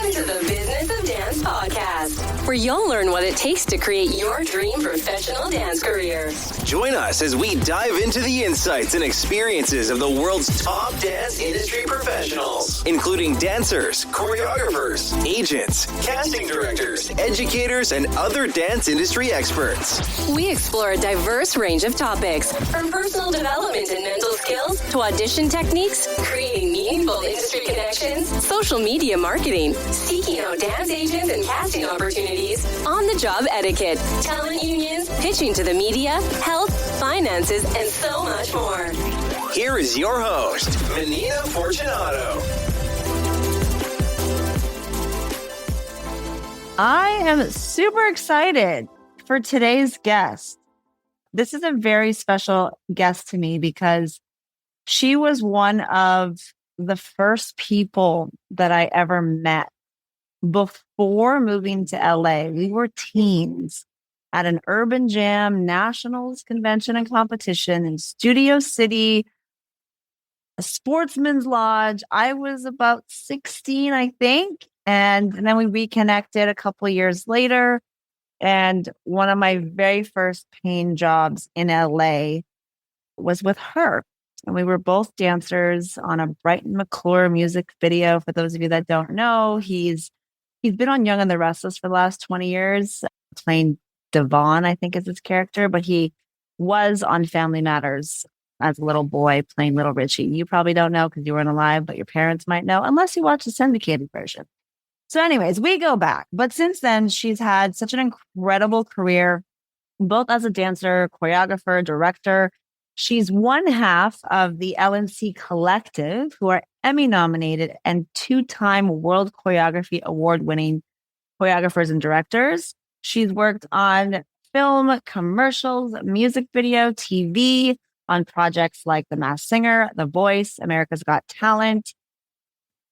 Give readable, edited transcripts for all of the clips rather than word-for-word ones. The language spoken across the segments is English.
Welcome to the Business of Dance podcast, where you'll learn what it takes to create your dream professional dance career. Join us as we dive into the insights and experiences of the world's top dance industry professionals, including dancers, choreographers, agents, casting directors, educators, and other dance industry experts. We explore a diverse range of topics, from personal development and mental skills to audition techniques, creating meaningful industry connections, social media marketing, seeking out dance agents and casting opportunities, on-the-job etiquette, talent unions, pitching to the media, health, finances, and so much more. Here is your host, Menina Fortunato. I am super excited for today's guest. This is a very special guest to me because she was one of the first people that I ever met before moving to LA. We were teens at an Urban Jam Nationals convention and competition in Studio City, a sportsman's lodge. I was about 16, I think. And then we reconnected a couple of years later. And one of my very first paying jobs in LA was with her. And we were both dancers on a Brighton McClure music video. For those of you that don't know, he's been on Young and the Restless for the last 20 years, playing Devon, I think is his character, but he was on Family Matters as a little boy playing Little Richie. You probably don't know because you weren't alive, but your parents might know, unless you watch the syndicated version. So anyways, we go back. But since then, she's had such an incredible career, both as a dancer, choreographer, director. She's one half of the LNC Collective, who are Emmy-nominated and two-time World Choreography Award-winning choreographers and directors. She's worked on film, commercials, music video, TV, on projects like The Masked Singer, The Voice, America's Got Talent,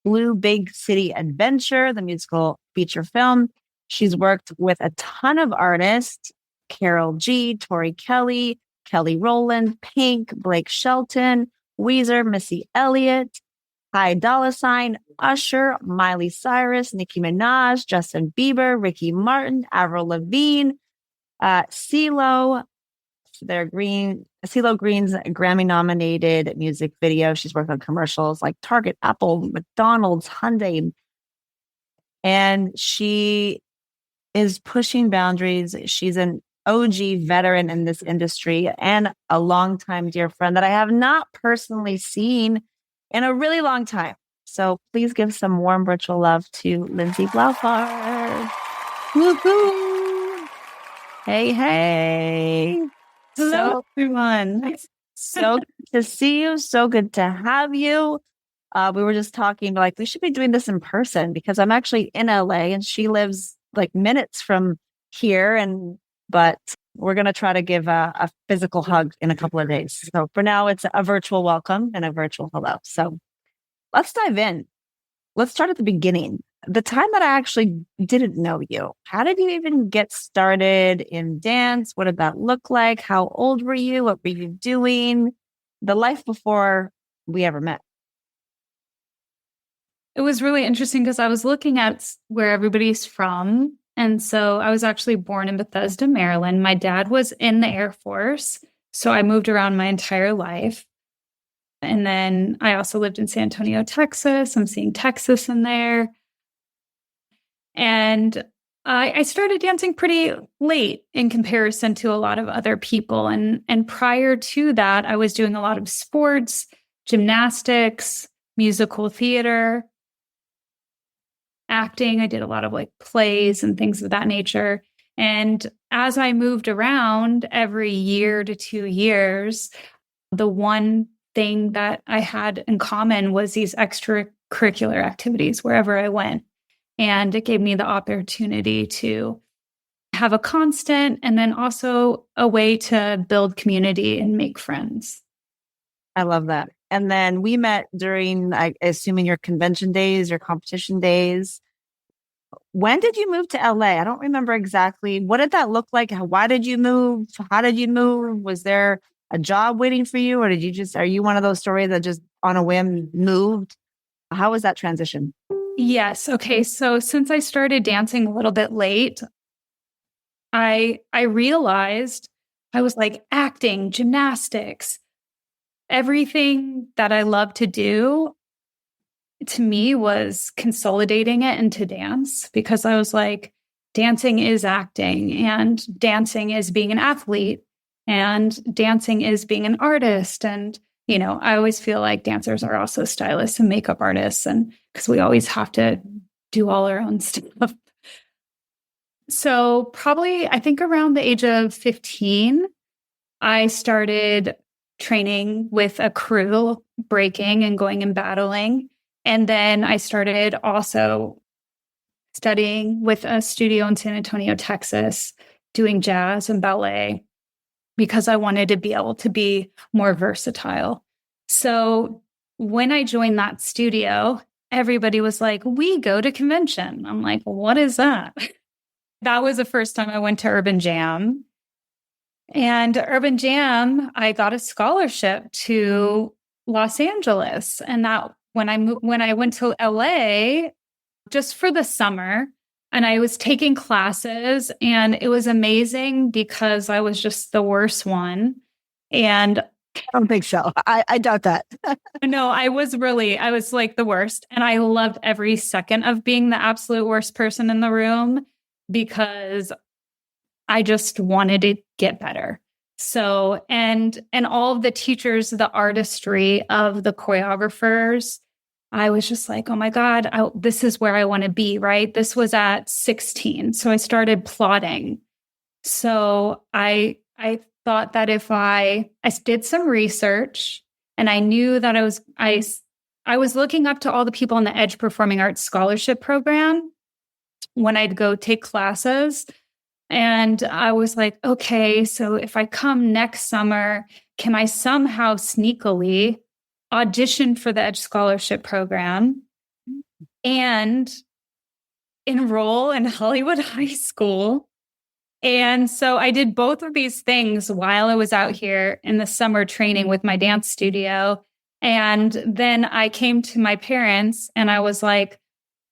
Blue Big City Adventure, the musical feature film. She's worked with a ton of artists, Carol G, Tori Kelly, Kelly Rowland, Pink, Blake Shelton, Weezer, Missy Elliott, Ty Dolla $ign, Usher, Miley Cyrus, Nicki Minaj, Justin Bieber, Ricky Martin, Avril Lavigne, CeeLo, CeeLo Green's Grammy-nominated music video. She's worked on commercials like Target, Apple, McDonald's, Hyundai. And she is pushing boundaries. She's an OG veteran in this industry and a longtime dear friend that I have not personally seen in a really long time. So please give some warm virtual love to Lindsey Blaufarb. Woohoo! Hey, hey. Hello, everyone. So good to see you. So good to have you. We were just talking like we should be doing this in person because I'm actually in LA and she lives like minutes from here. But we're going to try to give a physical hug in a couple of days. So for now, it's a virtual welcome and a virtual hello. So let's dive in. Let's start at the beginning. The time that I actually didn't know you. How did you even get started in dance? What did that look like? How old were you? What were you doing? The life before we ever met. It was really interesting because I was looking at where everybody's from. And so I was actually born in Bethesda, Maryland. My dad was in the Air Force. So I moved around my entire life. And then I also lived in San Antonio, Texas. I'm seeing Texas in there. And I started dancing pretty late in comparison to a lot of other people. And prior to that, I was doing a lot of sports, gymnastics, musical theater, acting. I did a lot of like plays and things of that nature. And as I moved around every year to 2 years, the one thing that I had in common was these extracurricular activities wherever I went. And it gave me the opportunity to have a constant and then also a way to build community and make friends. I love that. And then we met during, I assuming your convention days, your competition days. When did you move to LA? I don't remember exactly. What did that look like? Why did you move? How did you move? Was there a job waiting for you? Or are you one of those stories that just on a whim moved? How was that transition? Yes. Okay. So since I started dancing a little bit late, I realized I was like acting, gymnastics, everything that I love to do to me was consolidating it into dance, because I was like, dancing is acting, and dancing is being an athlete, and dancing is being an artist. And, I always feel like dancers are also stylists and makeup artists, and because we always have to do all our own stuff. So probably, I think around the age of 15, I started training with a crew, breaking and going and battling. And then I started also studying with a studio in San Antonio, Texas, doing jazz and ballet, because I wanted to be able to be more versatile. So when I joined that studio, everybody was like, we go to convention. I'm like, what is that? That was the first time I went to Urban Jam. And Urban Jam, I got a scholarship to Los Angeles. And that when I went to LA just for the summer, and I was taking classes, and it was amazing because I was just the worst one. And I don't think so. I doubt that. no, I was like the worst. And I loved every second of being the absolute worst person in the room, because I just wanted to get better. So, and all of the teachers, the artistry of the choreographers, I was just like, oh my God, this is where I want to be, right? This was at 16. So I started plotting. So I thought that if I did some research, and I knew that I was looking up to all the people in the Edge Performing Arts Scholarship Program when I'd go take classes. And I was like, okay, so if I come next summer, can I somehow sneakily audition for the Edge Scholarship Program and enroll in Hollywood High School? And so I did both of these things while I was out here in the summer training with my dance studio. And then I came to my parents and I was like,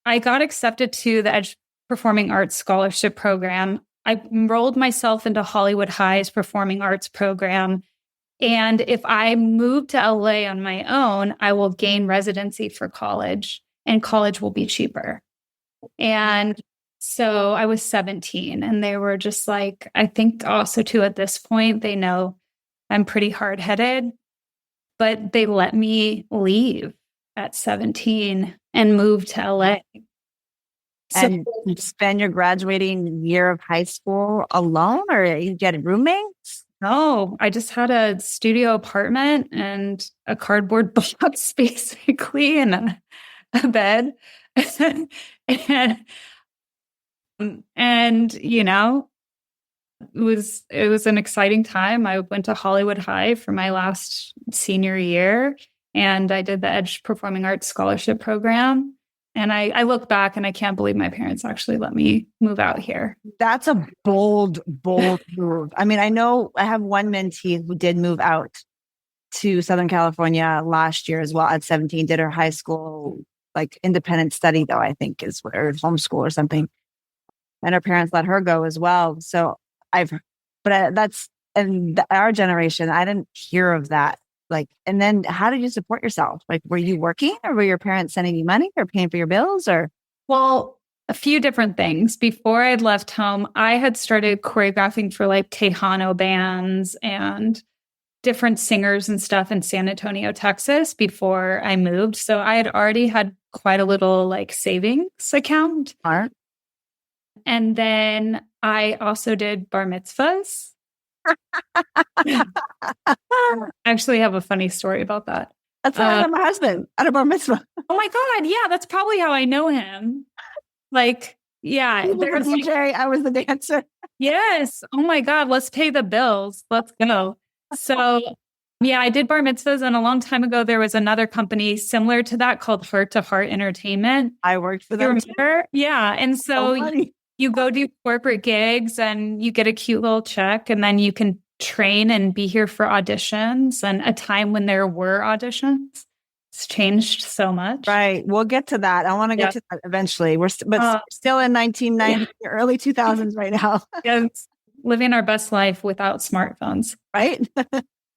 I got accepted to the Edge Performing Arts Scholarship Program. I enrolled myself into Hollywood High's Performing Arts Program. And if I move to LA on my own, I will gain residency for college, and college will be cheaper. And so I was 17, and they were just like, I think also too, at this point, they know I'm pretty hard-headed, but they let me leave at 17 and move to LA. And spend your graduating year of high school alone, or you get roommates? No, I just had a studio apartment and a cardboard box, basically, and a bed. and it was an exciting time. I went to Hollywood High for my last senior year, and I did the Edge Performing Arts Scholarship Program. And I look back and I can't believe my parents actually let me move out here. That's a bold move. I mean, I know I have one mentee who did move out to Southern California last year as well at 17, did her high school, like independent study though, I think is what, or homeschool or something. And her parents let her go as well. So that's in our generation, I didn't hear of that. Like, and then how did you support yourself? Like, were you working, or were your parents sending you money or paying for your bills, or? Well, a few different things. Before I'd left home, I had started choreographing for like Tejano bands and different singers and stuff in San Antonio, Texas before I moved. So I had already had quite a little like savings account. Smart. And then I also did bar mitzvahs. I actually have a funny story about that. That's how I met my husband at a bar mitzvah. Oh my God. Yeah, that's probably how I know him. Like, yeah. He was the DJ, I was the dancer. Yes. Oh my God. Let's pay the bills. Let's go. So yeah, I did bar mitzvahs. And a long time ago, there was another company similar to that called Heart to Heart Entertainment. I worked for them. Remember? Yeah. And so you go do corporate gigs and you get a cute little check, and then you can train and be here for auditions, and a time when there were auditions. It's changed so much. Right. We'll get to that. I want to get to that eventually. We're still in 1990, early 2000s right now. Yes. Living our best life without smartphones. Right.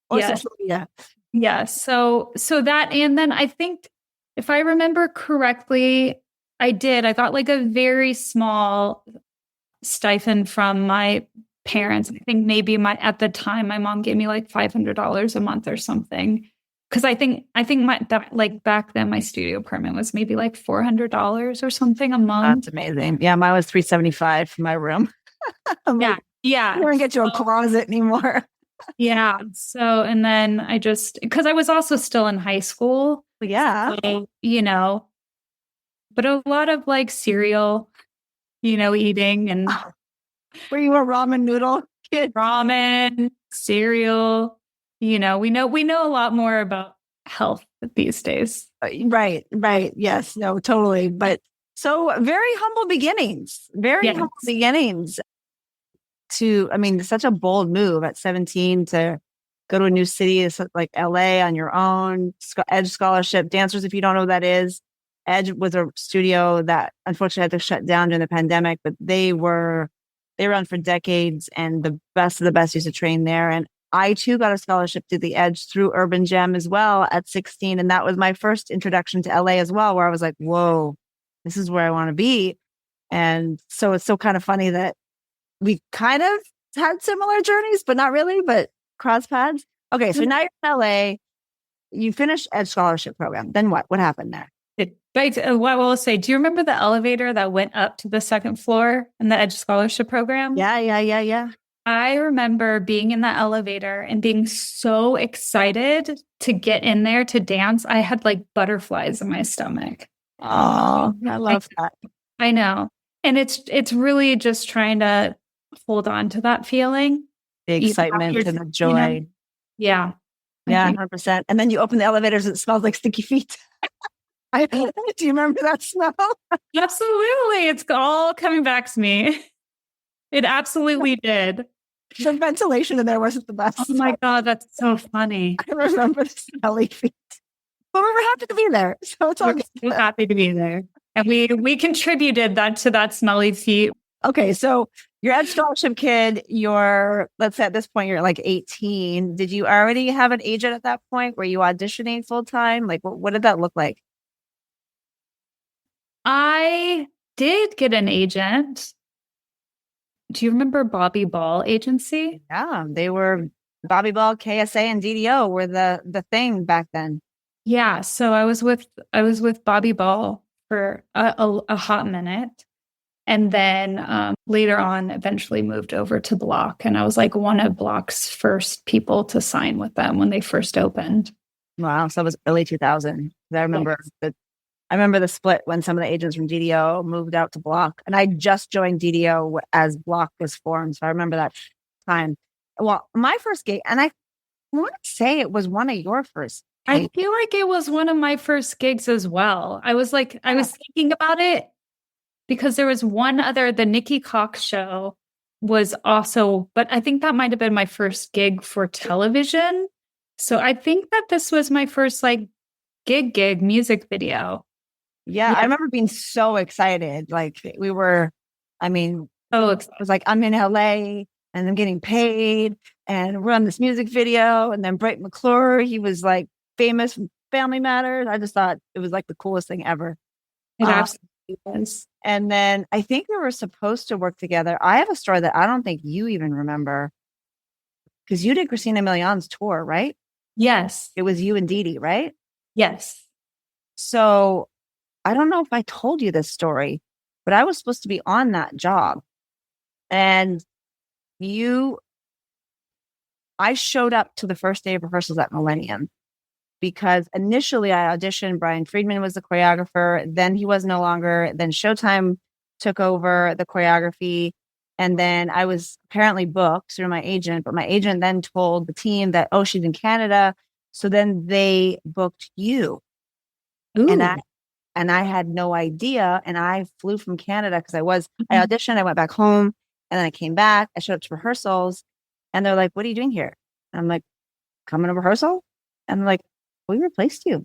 Or Yes. social media. Yeah. So that, and then I think if I remember correctly, I got like a very small stipend from my parents. I think maybe at the time, my mom gave me like $500 a month or something. Cause I think back then my studio apartment was maybe like $400 or something a month. That's amazing. Yeah. Mine was $375 for my room. Yeah. You don't get you a closet anymore. Yeah. So, and then cause I was also still in high school. Yeah. So, but a lot of like cereal, eating and. Were you a ramen noodle kid? Ramen, cereal, we know a lot more about health these days. Right. Yes, no, totally. But so very humble beginnings, humble beginnings such a bold move at 17 to go to a new city like LA on your own, Edge Scholarship. Dancers, if you don't know what that is, Edge was a studio that unfortunately had to shut down during the pandemic, but they were on for decades, and the best of the best used to train there. And I too got a scholarship to the Edge through Urban Gem as well at 16. And that was my first introduction to LA as well, where I was like, whoa, this is where I want to be. And so it's so kind of funny that we kind of had similar journeys, but not really, but cross paths. Okay. So now you're in LA, you finished Edge Scholarship program. Then what? What happened there? What I will say, do you remember the elevator that went up to the second floor in the Edge Scholarship program? Yeah. I remember being in that elevator and being so excited to get in there to dance. I had like butterflies in my stomach. Oh, I love that. I know. And it's really just trying to hold on to that feeling. The excitement and the joy. Yeah. Yeah, 100%. And then you open the elevators, it smells like sticky feet. Do you remember that smell? Absolutely. It's all coming back to me. It absolutely did. The ventilation in there wasn't the best. Oh my God, that's so funny. I remember the smelly feet. But we were happy to be there. So it's all good. We're happy to be there. And we contributed to that smelly feet. Okay, so you're Edge Scholarship kid. Let's say at this point, you're like 18. Did you already have an agent at that point? Were you auditioning full time? Like, what did that look like? I did get an agent. Do you remember Bobby Ball Agency? Yeah, they were Bobby Ball, KSA, and DDO were the thing back then. Yeah, so I was with Bobby Ball for a hot minute, and then later on, eventually moved over to Block, and I was like one of Block's first people to sign with them when they first opened. Wow, so it was early 2000. I remember the split when some of the agents from DDO moved out to Block, and I just joined DDO as Block was formed. So I remember that time. Well, my first gig, and I want to say it was one of your first. I feel like it was one of my first gigs as well. I was thinking about it because there was one other, the Nikki Cox show was also, but I think that might have been my first gig for television. So I think that this was my first like gig music video. Yeah, I remember being so excited. Like it was like, I'm in LA and I'm getting paid and we're on this music video. And then Bright McClure, he was like famous from Family Matters. I just thought it was like the coolest thing ever. It absolutely was. And then I think we were supposed to work together. I have a story that I don't think you even remember because you did Christina Milian's tour, right? Yes. It was you and Dee Dee, right? Yes. So I don't know if I told you this story, but I was supposed to be on that job. And I showed up to the first day of rehearsals at Millennium because initially I auditioned. Brian Friedman was the choreographer. Then he was no longer. Then Showtime took over the choreography. And then I was apparently booked through my agent, but my agent then told the team that, oh, she's in Canada. So then they booked you. Ooh. And I had no idea. And I flew from Canada because I auditioned. I went back home and then I came back. I showed up to rehearsals and they're like, what are you doing here? And I'm like, coming to rehearsal? And they're like, we replaced you.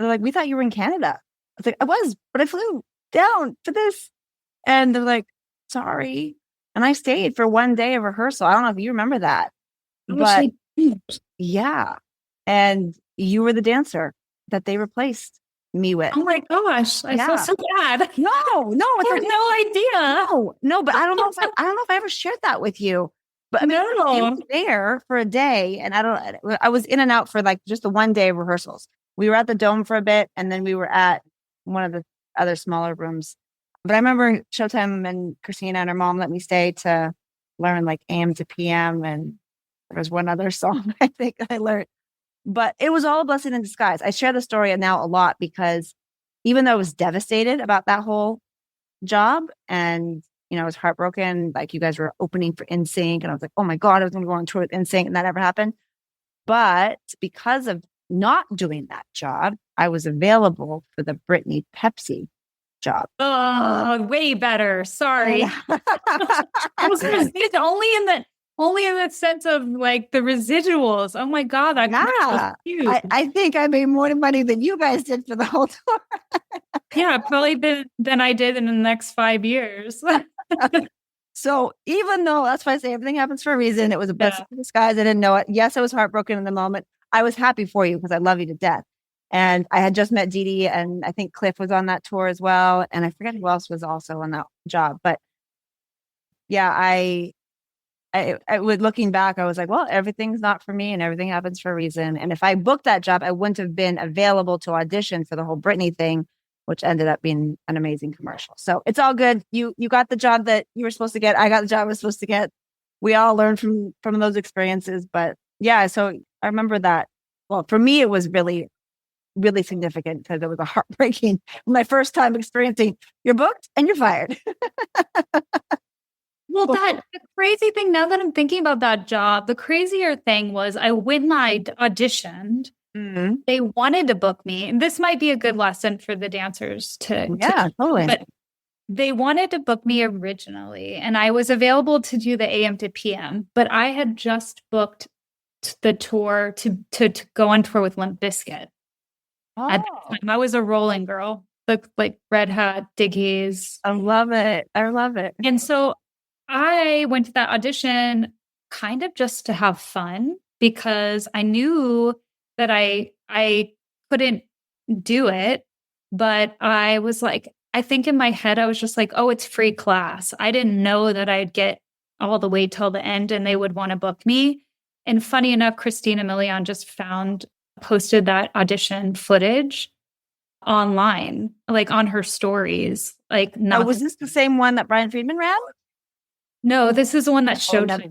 They're like, we thought you were in Canada. I was like, I was, but I flew down for this. And they're like, sorry. And I stayed for one day of rehearsal. I don't know if you remember that, but yeah. And you were the dancer that they replaced me with. Oh my gosh. I feel so bad. No, I had no idea. No, but I don't know if I ever shared that with you. But I mean, you were there for a day, and I was in and out for like just the one day of rehearsals. We were at the Dome for a bit, and then we were at one of the other smaller rooms. But I remember Showtime and Christina and her mom let me stay to learn like AM to PM, and there was one other song I think I learned. But it was all a blessing in disguise. I share the story now a lot because even though I was devastated about that whole job, and I was heartbroken, like you guys were opening for NSYNC, and I was like, oh my God, I was going to go on tour with NSYNC, and that never happened. But because of not doing that job, I was available for the Britney Pepsi job. Oh, way better. Sorry. I was only in the sense of like the residuals. Oh my God. I think I made more money than you guys did for the whole tour. Yeah, probably than I did in the next 5 years. So even though, that's why I say everything happens for a reason, it was a blessing in disguise. I didn't know it. Yes, I was heartbroken in the moment. I was happy for you because I love you to death. And I had just met Dee Dee, and I think Cliff was on that tour as well. And I forget who else was also on that job. But yeah, I would, looking back, I was like, well, everything's not for me and everything happens for a reason. And if I booked that job, I wouldn't have been available to audition for the whole Britney thing, which ended up being an amazing commercial. So it's all good. You got the job that you were supposed to get. I got the job I was supposed to get. We all learned from those experiences. But yeah, so I remember that. Well, for me, it was really, really significant because it was a heartbreaking, my first time experiencing you're booked and you're fired. Well, the crazy thing, now that I'm thinking about that job, the crazier thing was when I auditioned, they wanted to book me. And this might be a good lesson for the dancers totally. But they wanted to book me originally, and I was available to do the AM to PM, but I had just booked the tour to go on tour with Limp Bizkit. At the time, I was a rolling girl, like Red Hat, Diggies. I love it. And so I went to that audition kind of just to have fun because I knew that I couldn't do it, but I was like, I think in my head, I was just like, oh, it's free class. I didn't know that I'd get all the way till the end and they would want to book me. And funny enough, Christina Milian just posted that audition footage online, like on her stories. Like, was this the same one that Brian Friedman ran? No, this is the one that showed. Okay.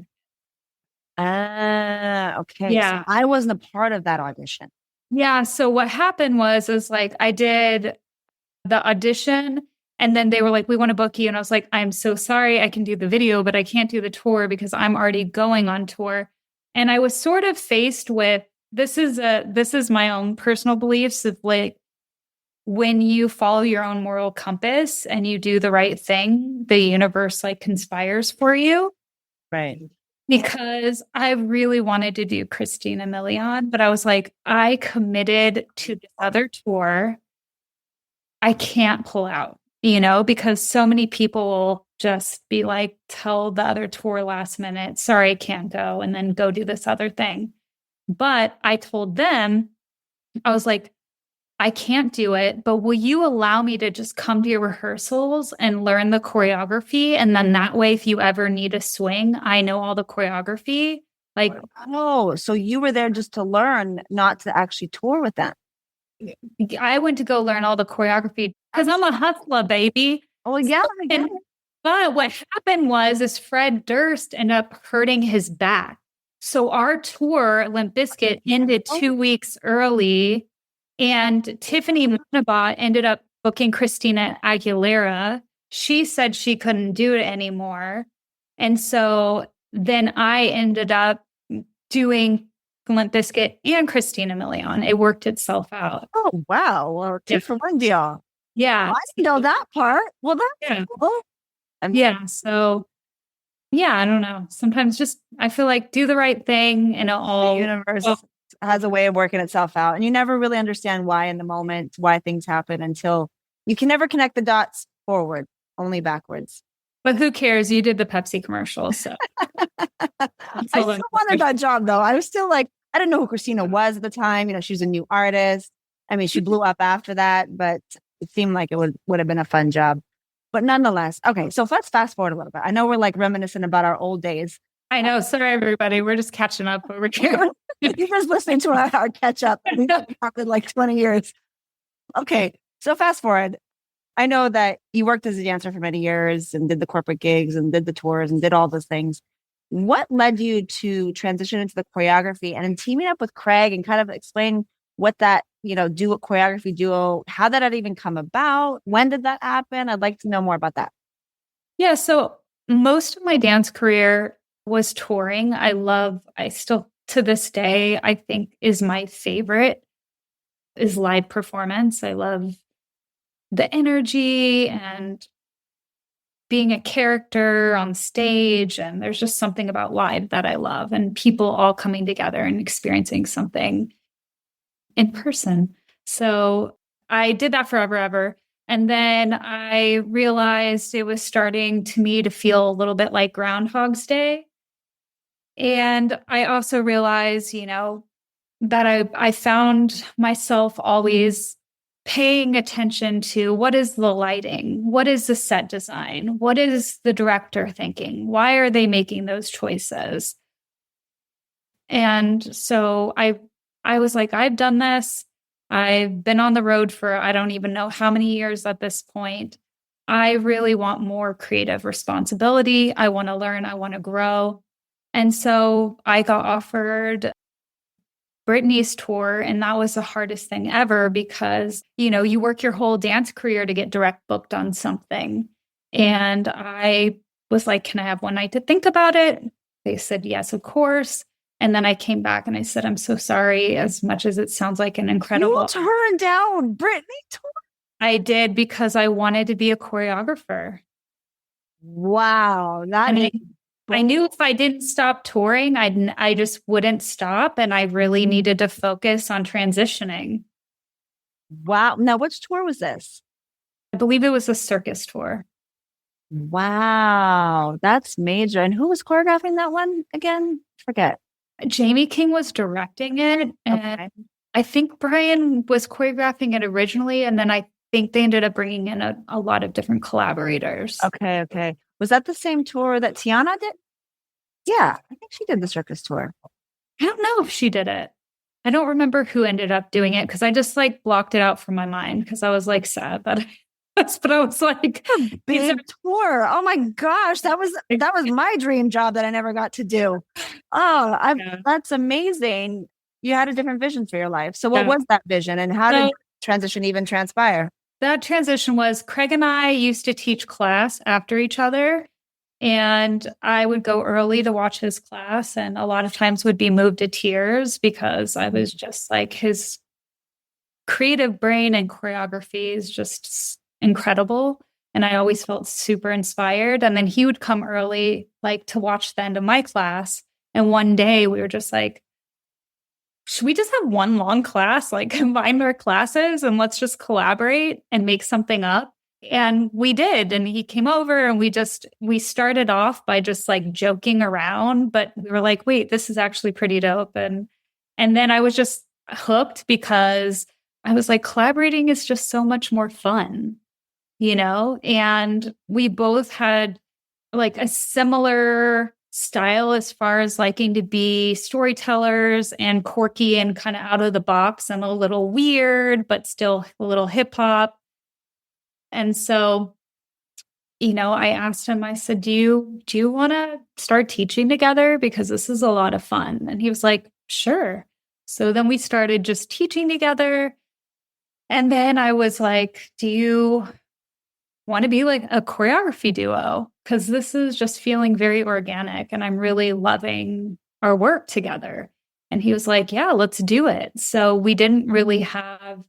Yeah. So I wasn't a part of that audition. Yeah. So what happened was like I did the audition, and then they were like, we want to book you. And I was like, I'm so sorry. I can do the video, but I can't do the tour because I'm already going on tour. And I was sort of faced with, this is my own personal beliefs of like, when you follow your own moral compass and you do the right thing, the universe like conspires for you. Right. Because I really wanted to do Christina Milian, but I was like, I committed to this other tour. I can't pull out, because so many people will just be like, tell the other tour last minute, sorry, I can't go, and then go do this other thing. But I told them, I was like, I can't do it, but will you allow me to just come to your rehearsals and learn the choreography? And then that way, if you ever need a swing, I know all the choreography. Like, oh, so you were there just to learn, not to actually tour with them. I went to go learn all the choreography because I'm a hustler, baby. Oh, yeah. But what happened was Fred Durst ended up hurting his back. So our tour, Limp Bizkit, ended 2 weeks early. And Tiffany Monabot ended up booking Christina Aguilera. She said she couldn't do it anymore. And so then I ended up doing Limp Bizkit and Christina Milian. It worked itself out. Oh, wow. Well, two for one deal. Yeah. Well, I didn't know that part. Well, that's cool. Yeah. So, yeah, I don't know. Sometimes just, I feel like do the right thing and it'll all, the universe has a way of working itself out. And you never really understand why in the moment, why things happen until you can never connect the dots forward, only backwards. But who cares? You did the Pepsi commercial. So I still wanted that job though. I was still like, I didn't know who Christina was at the time. You know, she was a new artist. I mean, she blew up after that, but it seemed like it would have been a fun job. But nonetheless, okay, so let's fast forward a little bit. I know we're like reminiscent about our old days. I know. Sorry, everybody. We're just catching up over here. You're just listening to our catch up. We've been like 20 years. Okay, so fast forward. I know that you worked as a dancer for many years and did the corporate gigs and did the tours and did all those things. What led you to transition into the choreography and then teaming up with Craig and kind of explain what that, choreography duo, how did that even come about? When did that happen? I'd like to know more about that. Yeah. So most of my dance career was touring. I still to this day, I think is my favorite is live performance. I love the energy and being a character on stage. And there's just something about live that I love and people all coming together and experiencing something in person. So I did that forever. And then I realized it was starting to feel a little bit like Groundhog's Day. And I also realized, that I found myself always paying attention to what is the lighting? What is the set design? What is the director thinking? Why are they making those choices? And so I was like, I've done this. I've been on the road for, I don't even know how many years at this point. I really want more creative responsibility. I want to learn. I want to grow. And so I got offered Britney's tour, and that was the hardest thing ever because, you work your whole dance career to get direct booked on something. And I was like, can I have one night to think about it? They said, yes, of course. And then I came back and I said, I'm so sorry, as much as it sounds like an incredible... You turned down Britney tour? I did because I wanted to be a choreographer. Wow. I knew if I didn't stop touring, I just wouldn't stop. And I really needed to focus on transitioning. Wow. Now, which tour was this? I believe it was a circus tour. Wow. That's major. And who was choreographing that one again? Forget. Jamie King was directing it. And I think Brian was choreographing it originally. And then I think they ended up bringing in a lot of different collaborators. Okay. Was that the same tour that Tiana did? Yeah, I think she did the circus tour. I don't know if she did it. I don't remember who ended up doing it because I just blocked it out from my mind because I was sad that but I was like, a big tour. Oh my gosh, that was my dream job that I never got to do. Oh, that's amazing. You had a different vision for your life. So what was that vision and how did transition even transpire? That transition was Craig and I used to teach class after each other, and I would go early to watch his class, and a lot of times would be moved to tears because I was just his creative brain and choreography is just incredible. And I always felt super inspired. And then he would come early, to watch the end of my class. And one day we were just should we just have one long class, combine our classes and let's just collaborate and make something up? And we did. And he came over and we started off by just joking around, but we were like, wait, this is actually pretty dope. And then I was just hooked because I was collaborating is just so much more fun, and we both had a similar style as far as liking to be storytellers and quirky and kind of out of the box and a little weird, but still a little hip hop. And so, I asked him, I said, do you want to start teaching together? Because this is a lot of fun. And he was like, sure. So then we started just teaching together. And then I was like, do you want to be a choreography duo? Because this is just feeling very organic and I'm really loving our work together. And he was like, yeah, let's do it. So we didn't really have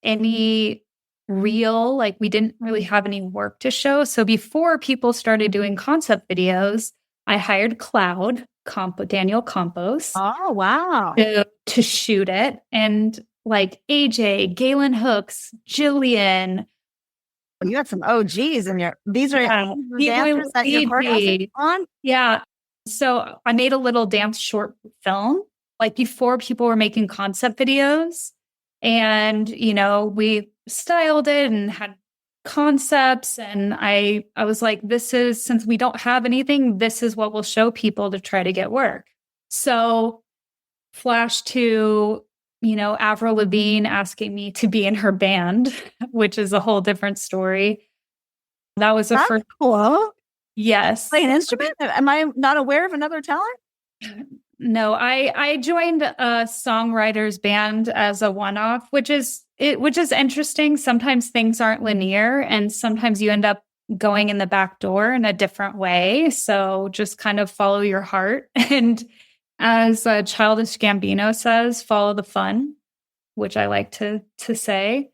any we didn't really have any work to show. So before people started doing concept videos, I hired Cloud Daniel Campos. Oh, wow. To shoot it. And like AJ, Galen Hooks, Jillian. You got some OGs in your, these are dancers that you're choreographing on? Yeah. So I made a little dance short film, like before people were making concept videos. And, you know, we styled it and had concepts. And I was like, this is, since we don't have anything, this is what we'll show people to try to get work. So flash to, you know, Avril Lavigne asking me to be in her band, which is a whole different story. That was the first. Cool. Yes. Play an instrument? Am I not aware of another talent? No, I joined a songwriters band as a one-off, which is interesting. Sometimes things aren't linear, and sometimes you end up going in the back door in a different way. So just kind of follow your heart. And as Childish Gambino says, follow the fun, which I like to say.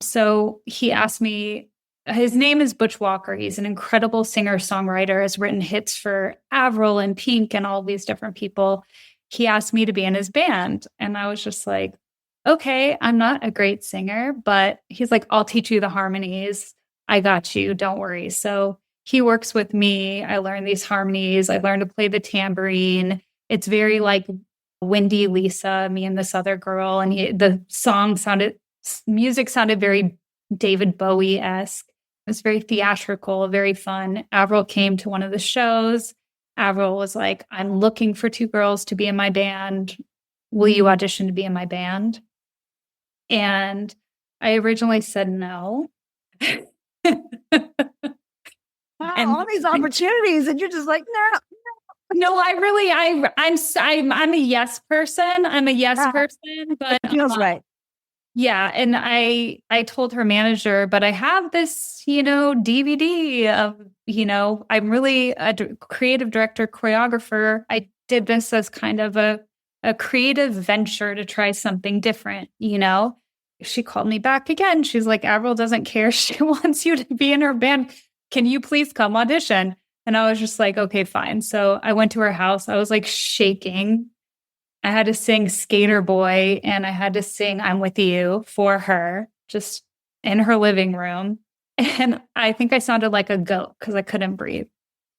So he asked me, his name is Butch Walker. He's an incredible singer-songwriter, has written hits for Avril and Pink and all these different people. He asked me to be in his band. And I was just like, okay, I'm not a great singer, but he's like, I'll teach you the harmonies. I got you. Don't worry. So he works with me. I learned these harmonies. I learned to play the tambourine. It's very like Windy Lisa, me and this other girl. And the music sounded very David Bowie-esque. It was very theatrical, very fun. Avril came to one of the shows. Avril was like, I'm looking for 2 girls to be in my band. Will you audition to be in my band? And I originally said no. Wow, and all these opportunities, and you're just like, no. No, I'm a yes person. I'm a yes person, but it feels right. Yeah. And I told her manager, but I have this, you know, DVD of, you know, I'm really a creative director, choreographer. I did this as kind of a creative venture to try something different, you know. She called me back again. She's like, Avril doesn't care. She wants you to be in her band. Can you please come audition? And I was just like, okay, fine. So I went to her house. I was like shaking. I had to sing Skater Boy and I had to sing I'm With You for her, just in her living room. And I think I sounded like a goat because I couldn't breathe.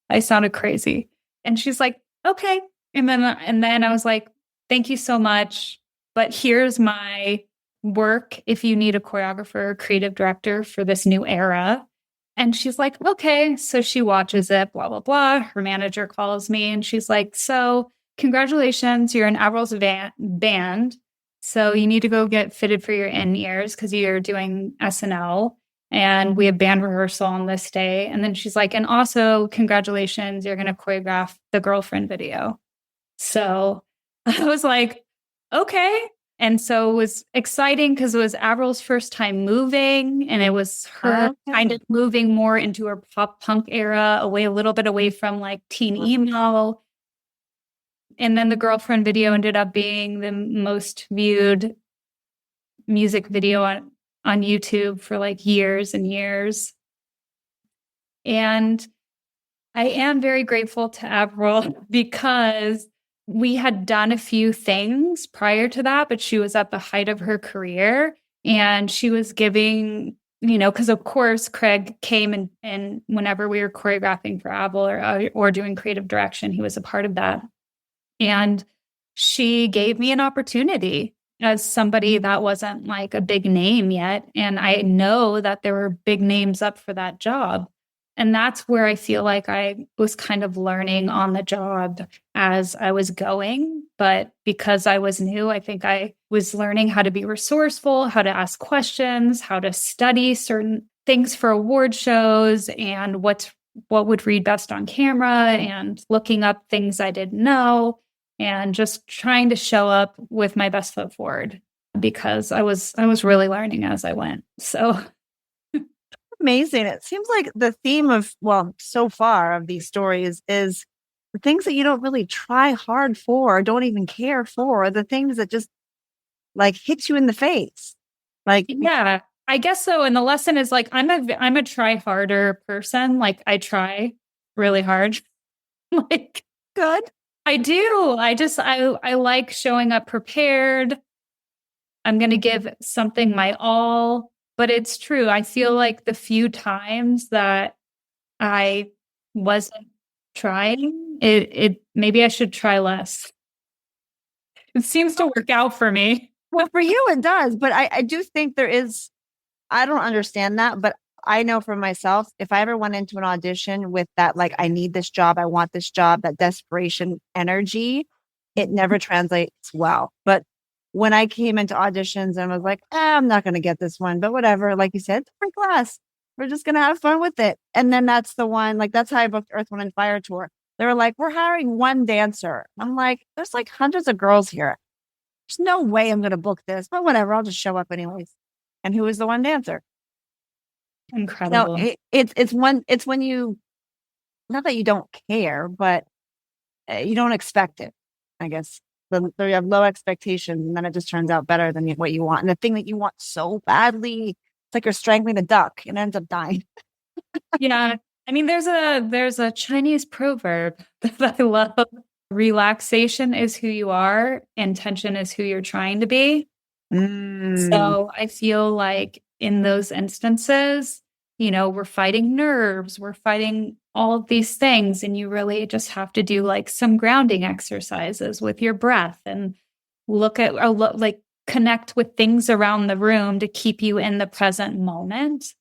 I sounded crazy. And she's like, okay. And then I was like, thank you so much. But here's my work if you need a choreographer or creative director for this new era. And she's like, okay. So she watches it, blah, blah, blah. Her manager calls me and she's like, so congratulations, you're in Avril's band. So you need to go get fitted for your in-ears because you're doing SNL. And we have band rehearsal on this day. And then she's like, and also congratulations, you're going to choreograph the girlfriend video. So I was like, okay. And so it was exciting because it was Avril's first time moving, and it was her kind of moving more into her pop punk era, a little bit away from like teen emo. And then the girlfriend video ended up being the most viewed music video on YouTube for like years and years. And I am very grateful to Avril because we had done a few things prior to that, but she was at the height of her career and she was giving, you know, because of course Craig came and whenever we were choreographing for Avril or doing creative direction, he was a part of that. And she gave me an opportunity as somebody that wasn't like a big name yet. And I know that there were big names up for that job. And that's where I feel like I was kind of learning on the job as I was going. But because I was new, I think I was learning how to be resourceful, how to ask questions, how to study certain things for award shows and what would read best on camera and looking up things I didn't know and just trying to show up with my best foot forward because I was really learning as I went. So amazing. It seems like the theme of, well, so far of these stories is the things that you don't really try hard for, or don't even care for, the things that just like hit you in the face. Like, yeah, I guess so. And the lesson is like, I'm a try harder person. Like I try really hard. Like good. I do. I like showing up prepared. I'm going to give something my all, but it's true. I feel like the few times that I wasn't trying, it maybe I should try less. It seems to work out for me. Well, for you, it does. But I do think I don't understand that. But I know for myself, if I ever went into an audition with that, like, I need this job, I want this job, that desperation energy, it never translates well. But when I came into auditions and was like, I'm not going to get this one, but whatever, like you said, it's a free class. We're just going to have fun with it. And then that's the one, like, that's how I booked Earth, Wind and Fire tour. They were like, we're hiring one dancer. I'm like, there's like hundreds of girls here. There's no way I'm going to book this, but whatever, I'll just show up anyways. And who was the one dancer? Incredible. No, it's when you, not that you don't care, but you don't expect it, I guess. You have low expectations, and then it just turns out better than what you want. And the thing that you want so badly, it's like you're strangling a duck and it ends up dying. Yeah. I mean, there's a Chinese proverb that I love. Relaxation is who you are, and tension is who you're trying to be. So I feel like in those instances, we're fighting nerves, we're fighting all of these things, and you really just have to do like some grounding exercises with your breath and connect with things around the room to keep you in the present moment.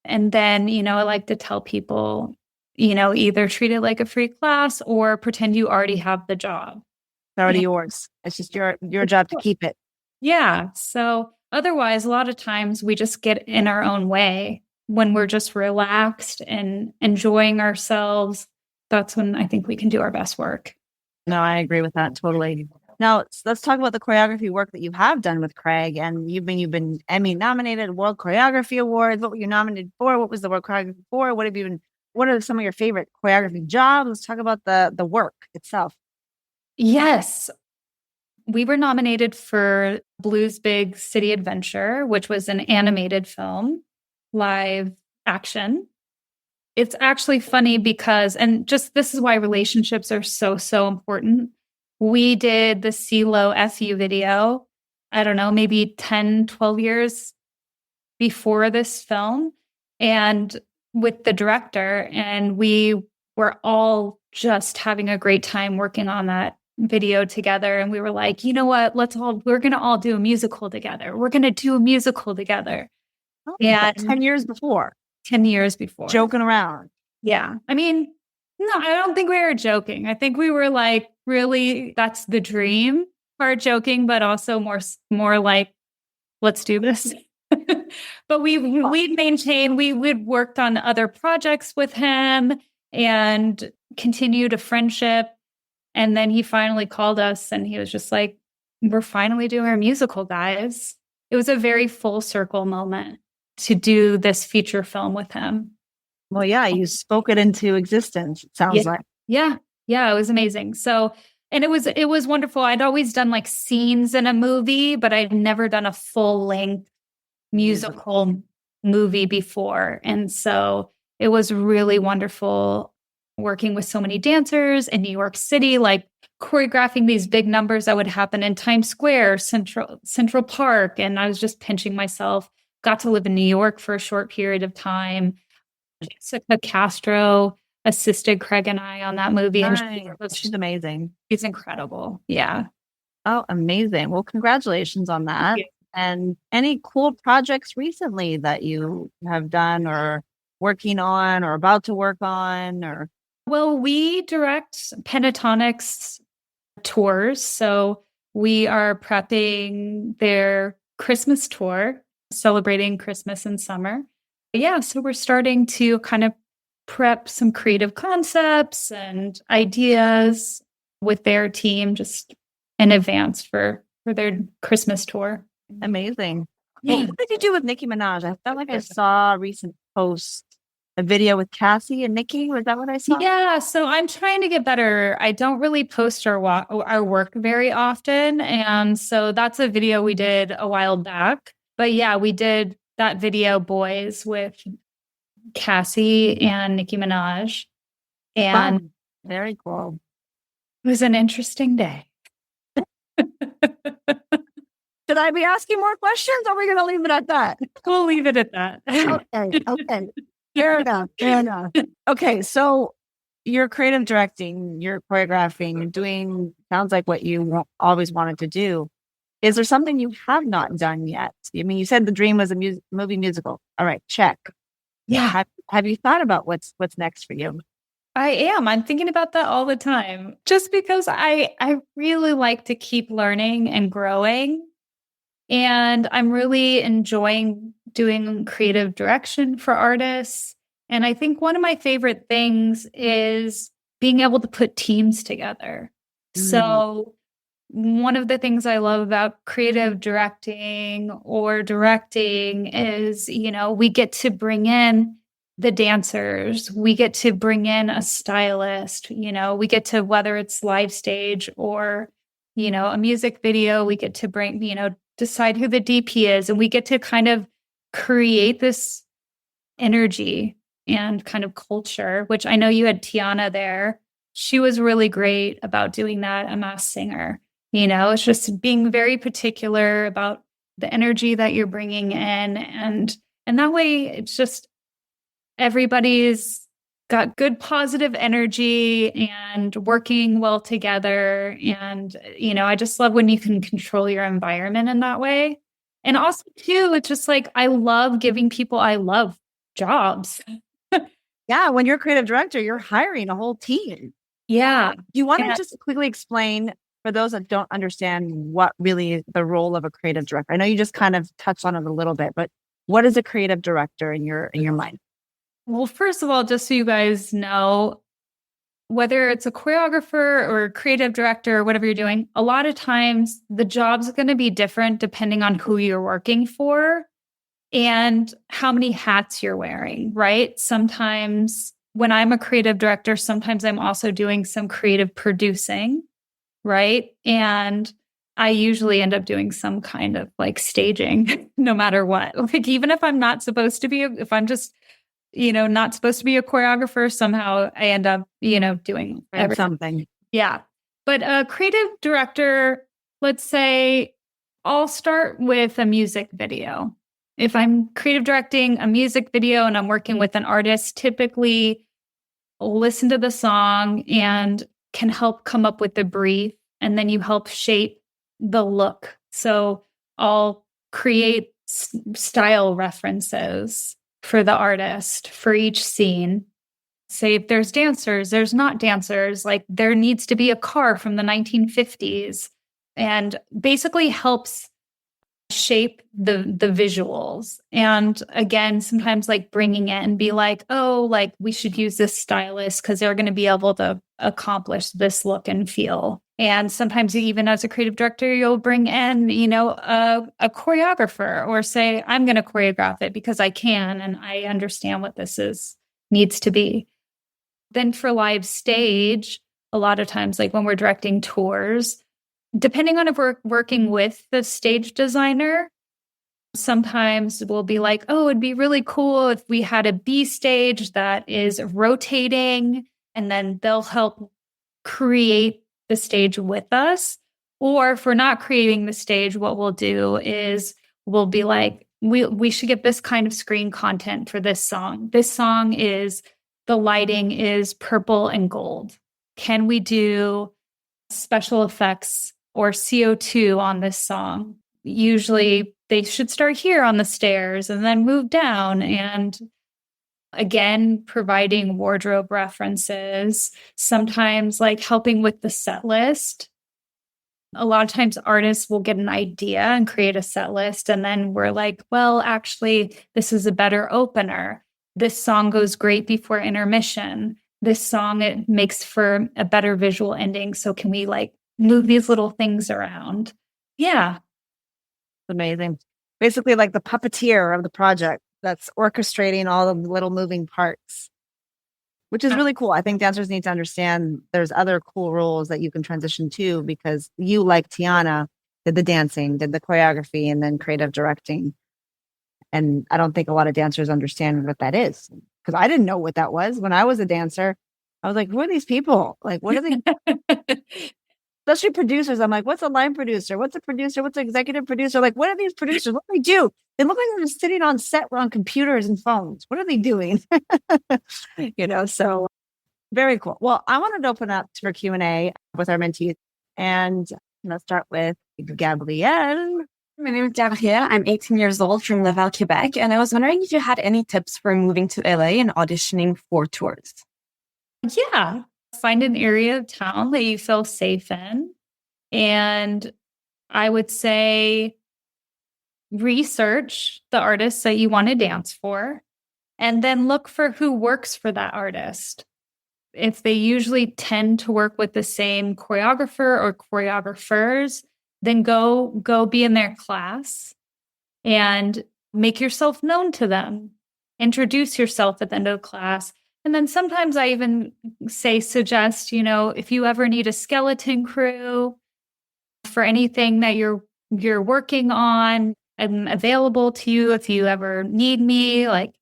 And then, I like to tell people, either treat it like a free class or pretend you already have the job. It's already yours. It's just your job to keep it. Yeah. So otherwise, a lot of times we just get in our own way when we're just relaxed and enjoying ourselves. That's when I think we can do our best work. No, I agree with that totally. Now, let's talk about the choreography work that you have done with Craig. And you've been Emmy-nominated, World Choreography Awards. What were you nominated for? What was the World Choreography for? What are some of your favorite choreography jobs? Let's talk about the work itself. Yes. We were nominated for Blues Big City Adventure, which was an animated film, live action. It's actually funny because, and just this is why relationships are so, so important. We did the CeeLo FU video, I don't know, maybe 10, 12 years before this film, and with the director, and we were all just having a great time working on that video together. And we were like, you know what, we're going to all do a musical together. We're going to do a musical together. Oh, and 10 years before. 10 years before. Joking around. Yeah. I mean, no, I don't think we were joking. I think we were like, really, that's the dream part joking, but also more like, let's do this. But we'd maintained, we'd worked on other projects with him and continued a friendship. And then he finally called us and he was just like, we're finally doing our musical, guys. It was a very full circle moment to do this feature film with him. Well, yeah, you spoke it into existence, it sounds like. Yeah. Yeah, it was amazing. So, and it was wonderful. I'd always done like scenes in a movie, but I'd never done a full length musical movie before. And so it was really wonderful working with so many dancers in New York City, like choreographing these big numbers that would happen in Times Square, Central Park. And I was just pinching myself. Got to live in New York for a short period of time. Jessica Castro assisted Craig and I on that movie. Nice. And she's amazing. She's incredible. Yeah. Oh, amazing. Well, congratulations on that. And any cool projects recently that you have done or working on or about to work on? Or well, we direct Pentatonix tours. So we are prepping their Christmas tour, celebrating Christmas and summer. Yeah, so we're starting to kind of prep some creative concepts and ideas with their team just in advance for their Christmas tour. Amazing. Yeah. Well, what did you do with Nicki Minaj? I felt like I saw a recent post, a video with Cassie and Nicki. Was that what I saw? Yeah, so I'm trying to get better. I don't really post our work very often. And so that's a video we did a while back. But yeah, we did that video, Boys, with Cassie and Nicki Minaj. And very cool. It was an interesting day. Should I be asking more questions, or are we going to leave it at that? We'll leave it at that. Okay. Fair enough. Okay, so you're creative directing, you're choreographing, you're doing, sounds like what you always wanted to do. Is there something you have not done yet? I mean, you said the dream was a movie musical. All right, check. Yeah. Have you thought about what's next for you? I am. I'm thinking about that all the time, just because I really like to keep learning and growing. And I'm really enjoying doing creative direction for artists. And I think one of my favorite things is being able to put teams together. So one of the things I love about creative directing or directing is, we get to bring in the dancers, we get to bring in a stylist, we get to, whether it's live stage or, a music video, we get to bring, decide who the DP is, and we get to kind of create this energy and kind of culture, which I know you had Tiana there. She was really great about doing that, a Masked Singer. It's just being very particular about the energy that you're bringing in. And that way it's just everybody's got good positive energy and working well together. And, I just love when you can control your environment in that way. And also too, it's just like, I love giving people I love jobs. Yeah. When you're a creative director, you're hiring a whole team. Yeah. Do you want to just quickly explain for those that don't understand what really is the role of a creative director? I know you just kind of touched on it a little bit, but what is a creative director in your mind? Well, first of all, just so you guys know, whether it's a choreographer or a creative director or whatever you're doing, a lot of times the job's going to be different depending on who you're working for and how many hats you're wearing, right? Sometimes when I'm a creative director, sometimes I'm also doing some creative producing, right? And I usually end up doing some kind of like staging, no matter what. Like, even if I'm not supposed to be, if I'm just, not supposed to be a choreographer, somehow I end up, doing something. Yeah. But a creative director, let's say I'll start with a music video. If I'm creative directing a music video and I'm working with an artist, typically I'll listen to the song and can help come up with the brief. And then you help shape the look. So I'll create style references for the artist for each scene. Say if there's dancers, there's not dancers, like there needs to be a car from the 1950s, and basically helps shape the visuals. And again, sometimes like bringing in, be like, oh, like we should use this stylist because they're going to be able to accomplish this look and feel. And sometimes even as a creative director, you'll bring in, a choreographer, or say, I'm going to choreograph it because I can and I understand what needs to be. Then for live stage, a lot of times, like when we're directing tours, depending on if we're working with the stage designer, sometimes we'll be like, oh, it'd be really cool if we had a B stage that is rotating, and then they'll help create the stage with us. Or if we're not creating the stage, what we'll do is we'll be like, we should get this kind of screen content for this song. This song is, the lighting is purple and gold. Can we do special effects or CO2 on this song? Usually they should start here on the stairs and then move down. And again, providing wardrobe references, sometimes like helping with the set list. A lot of times artists will get an idea and create a set list. And then we're like, well, actually, this is a better opener. This song goes great before intermission. This song, it makes for a better visual ending. So can we like move these little things around? Yeah. Amazing. Basically like the puppeteer of the project that's orchestrating all the little moving parts, which is really cool. I think dancers need to understand there's other cool roles that you can transition to, because you, like Tiana, did the dancing, did the choreography, and then creative directing. And I don't think a lot of dancers understand what that is, because I didn't know what that was when I was a dancer. I was like, who are these people? Like, what are they? Especially producers. I'm like, what's a line producer? What's a producer? What's an executive producer? Like, what are these producers? What do they do? They look like they're just sitting on set on computers and phones. What are they doing? So very cool. Well, I wanted to open up for Q&A with our mentees. And let's start with Gabrielle. My name is Gabrielle. I'm 18 years old from Laval, Quebec. And I was wondering if you had any tips for moving to LA and auditioning for tours. Yeah. Find an area of town that you feel safe in. And I would say research the artists that you want to dance for, and then look for who works for that artist. If they usually tend to work with the same choreographer or choreographers, then go be in their class and make yourself known to them. Introduce yourself at the end of the class. And then sometimes I even suggest, if you ever need a skeleton crew for anything that you're working on, I'm available to you if you ever need me. Like,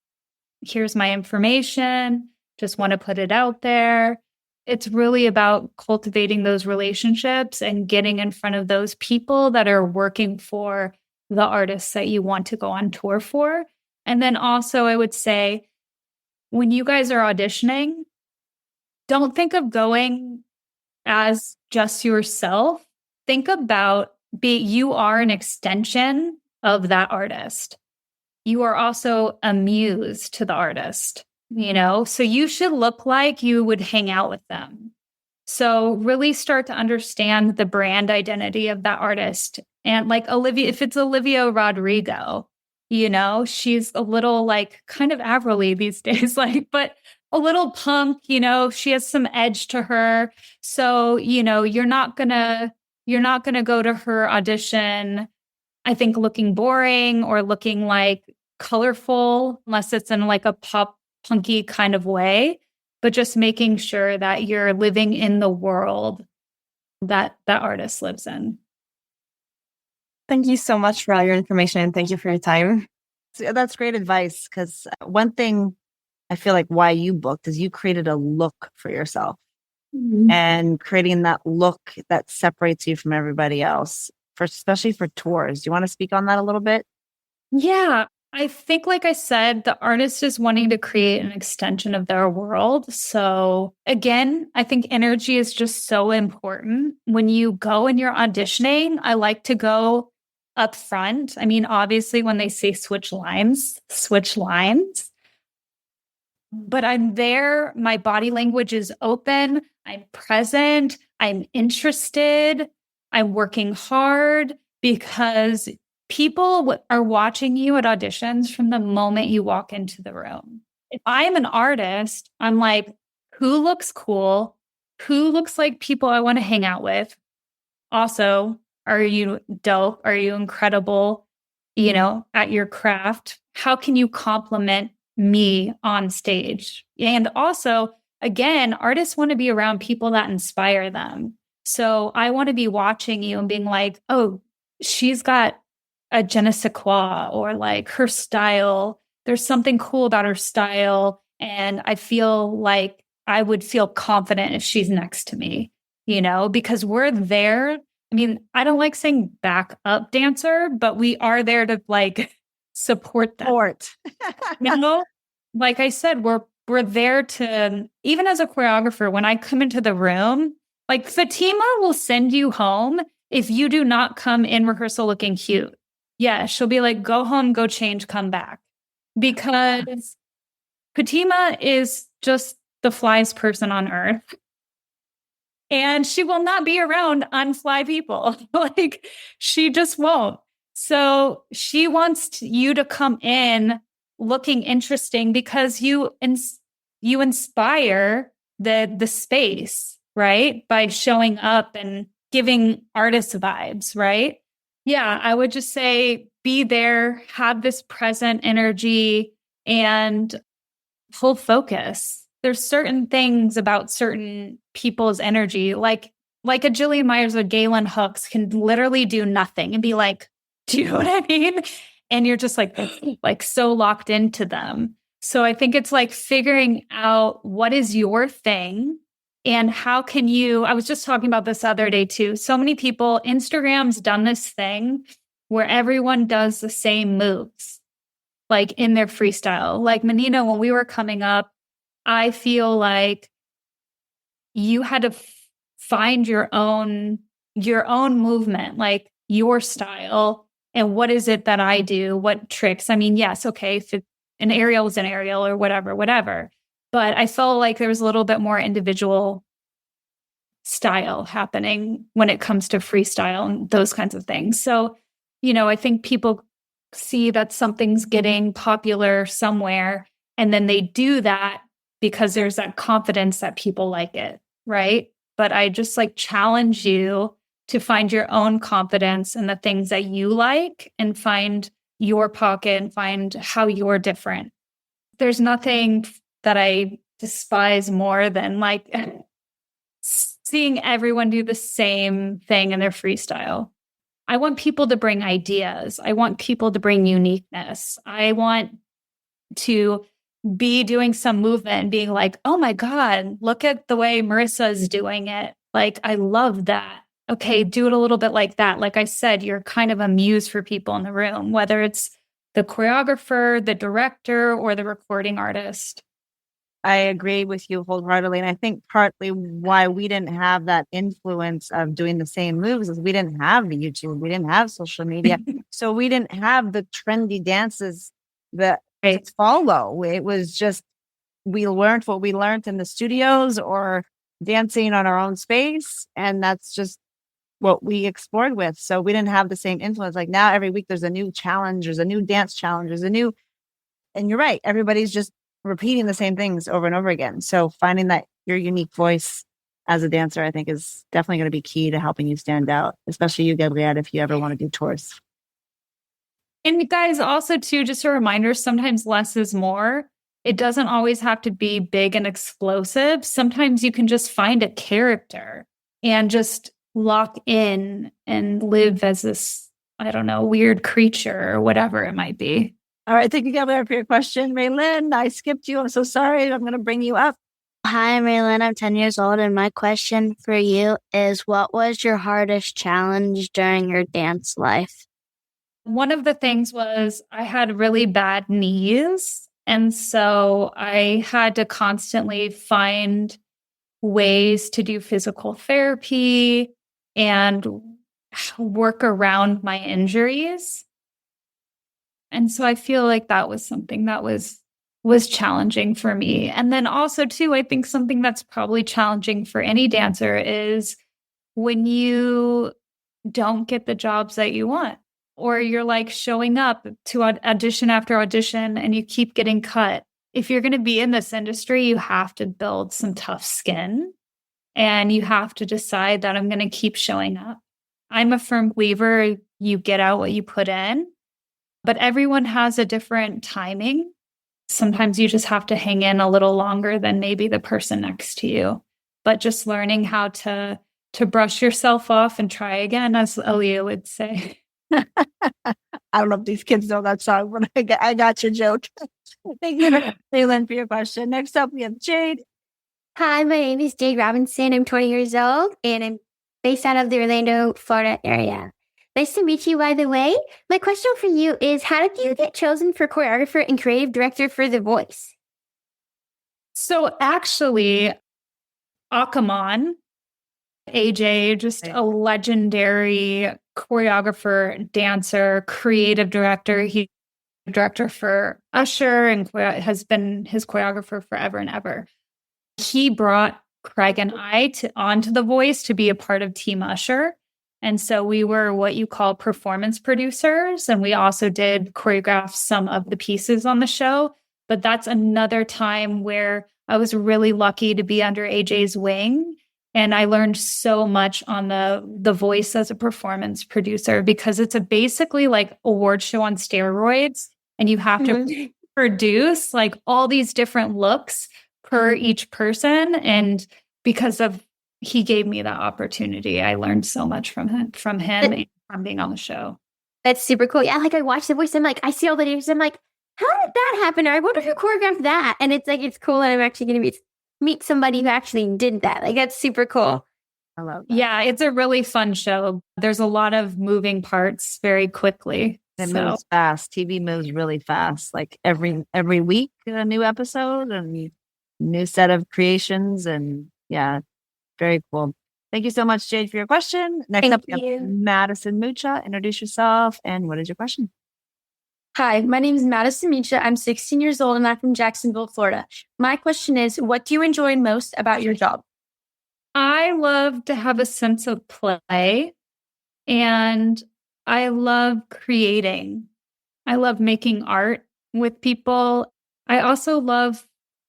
here's my information. Just want to put it out there. It's really about cultivating those relationships and getting in front of those people that are working for the artists that you want to go on tour for. And then also, I would say, when you guys are auditioning, don't think of going as just yourself. Think about you are an extension of that artist. You are also a muse to the artist, so you should look like you would hang out with them. So really start to understand the brand identity of that artist. And like Olivia, if it's Olivia Rodrigo, she's a little kind of Avril these days, but a little punk, she has some edge to her. So, you're not gonna go to her audition, I think, looking boring or looking colorful, unless it's in a pop punky kind of way, but just making sure that you're living in the world that that artist lives in. Thank you so much for all your information, and thank you for your time. That's great advice, because one thing I feel like why you booked is you created a look for yourself, and creating that look that separates you from everybody else, especially for tours. Do you want to speak on that a little bit? Yeah, I think, like I said, the artist is wanting to create an extension of their world. So again, I think energy is just so important. When you go and you're auditioning, I like to go up front. I mean, obviously, when they say switch lines. But I'm there. My body language is open. I'm present. I'm interested. I'm working hard, because people are watching you at auditions from the moment you walk into the room. If I'm an artist, I'm like, who looks cool? Who looks like people I want to hang out with? Also, are you dope? Are you incredible, at your craft? How can you compliment me on stage? And also, again, artists want to be around people that inspire them. So I want to be watching you and being like, oh, she's got a je ne sais quoi, or her style. There's something cool about her style. And I feel like I would feel confident if she's next to me, because we're there. I mean, I don't like saying backup dancer, but we are there to support them. Like I said, we're there to, even as a choreographer, when I come into the room, Fatima will send you home if you do not come in rehearsal looking cute. Yeah, she'll be like, go home, go change, come back. Because Fatima is just the flyest person on earth. And she will not be around unfly people. She just won't. So she wants you to come in looking interesting, because you inspire the space, right? By showing up and giving artist vibes, right? Yeah, I would just say be there, have this present energy, and full focus. There's certain things about certain people's energy, like a Jillian Myers or Galen Hooks can literally do nothing and be like, do you know what I mean? And you're just so locked into them. So I think it's like figuring out what is your thing and how can you, I was just talking about this other day too. So many people, Instagram's done this thing where everyone does the same moves, like in their freestyle. Like Menina, when we were coming up, I feel like you had to find your own movement, like your style. And what is it that I do? What tricks? I mean, yes, okay, if an aerial is an aerial or whatever. But I felt like there was a little bit more individual style happening when it comes to freestyle and those kinds of things. So, I think people see that something's getting popular somewhere, and then they do that because there's that confidence that people like it, right? But I just like challenge you to find your own confidence in the things that you like and find your pocket and find how you're different. There's nothing that I despise more than like seeing everyone do the same thing in their freestyle. I want people to bring ideas. I want people to bring uniqueness. I want to be doing some movement and being like, oh my God, look at the way Marissa is doing it. Like, I love that. Okay, do it a little bit like that. Like I said, you're kind of a muse for people in the room, whether it's the choreographer, the director, or the recording artist. I agree with you wholeheartedly. And I think partly why we didn't have that influence of doing the same moves is we didn't have the YouTube, we didn't have social media. So we didn't have the trendy dances that follow. It was just, we learned what we learned in the studios or dancing on our own space. And that's just what we explored with. So we didn't have the same influence. Like now every week there's a new challenge, there's a new dance challenge, there's a new, and you're right, everybody's just repeating the same things over and over again. So finding that your unique voice as a dancer, I think is definitely going to be key to helping you stand out, especially you, Gabrielle, if you ever want to do tours. And guys, also too, just a reminder, sometimes less is more. It doesn't always have to be big and explosive. Sometimes you can just find a character and just lock in and live as this, I don't know, weird creature or whatever it might be. All right. Thank you, Gabrielle, for your question. Maylin, I skipped you. I'm so sorry. I'm going to bring you up. Hi, Maylin. I'm 10 years old, and my question for you is, what was your hardest challenge during your dance life? One of the things was I had really bad knees. And so I had to constantly find ways to do physical therapy and work around my injuries. And so I feel like that was something that was challenging for me. And then also too, I think something that's probably challenging for any dancer is when you don't get the jobs that you want, or you're like showing up to audition after audition and you keep getting cut. If you're going to be in this industry, you have to build some tough skin and you have to decide that I'm going to keep showing up. I'm a firm believer, you get out what you put in. But everyone has a different timing. Sometimes you just have to hang in a little longer than maybe the person next to you. But just learning how to brush yourself off and try again, as Aaliyah would say. I don't know if these kids know that song, but I got your joke. Thank you, Maylin, for your question. Next up, we have Jade. Hi, my name is Jade Robinson. I'm 20 years old, and I'm based out of the Orlando, Florida area. Nice to meet you, by the way. My question for you is, how did you get chosen for choreographer and creative director for The Voice? So actually, Akamon, AJ, just a legendary choreographer, dancer, creative director. He's director for Usher and has been his choreographer forever and ever. He brought Craig and I onto The Voice to be a part of Team Usher. And so we were what you call performance producers. And we also did choreograph some of the pieces on the show. But that's another time where I was really lucky to be under AJ's wing. And I learned so much on the Voice as a performance producer, because it's basically like award show on steroids. And you have to produce like all these different looks per each person. And because of he gave me that opportunity, I learned so much from him and from being on the show. That's super cool. Yeah, like I watch The Voice, I'm like, I see all the names, I'm like, how did that happen? I wonder who choreographed that. And it's like, it's cool that I'm actually going to meet somebody who actually did that. Like, that's super cool. I love that. Yeah, it's a really fun show. There's a lot of moving parts very quickly. It moves fast. TV moves really fast. Like every week, a new episode and new set of creations. And yeah, very cool. Thank you so much, Jade, for your question. Next up, we have Madison Mucha. Introduce yourself and what is your question? Hi, my name is Madison Mucha. I'm 16 years old and I'm from Jacksonville, Florida. My question is, what do you enjoy most about your job? I love to have a sense of play, and I love creating. I love making art with people. I also love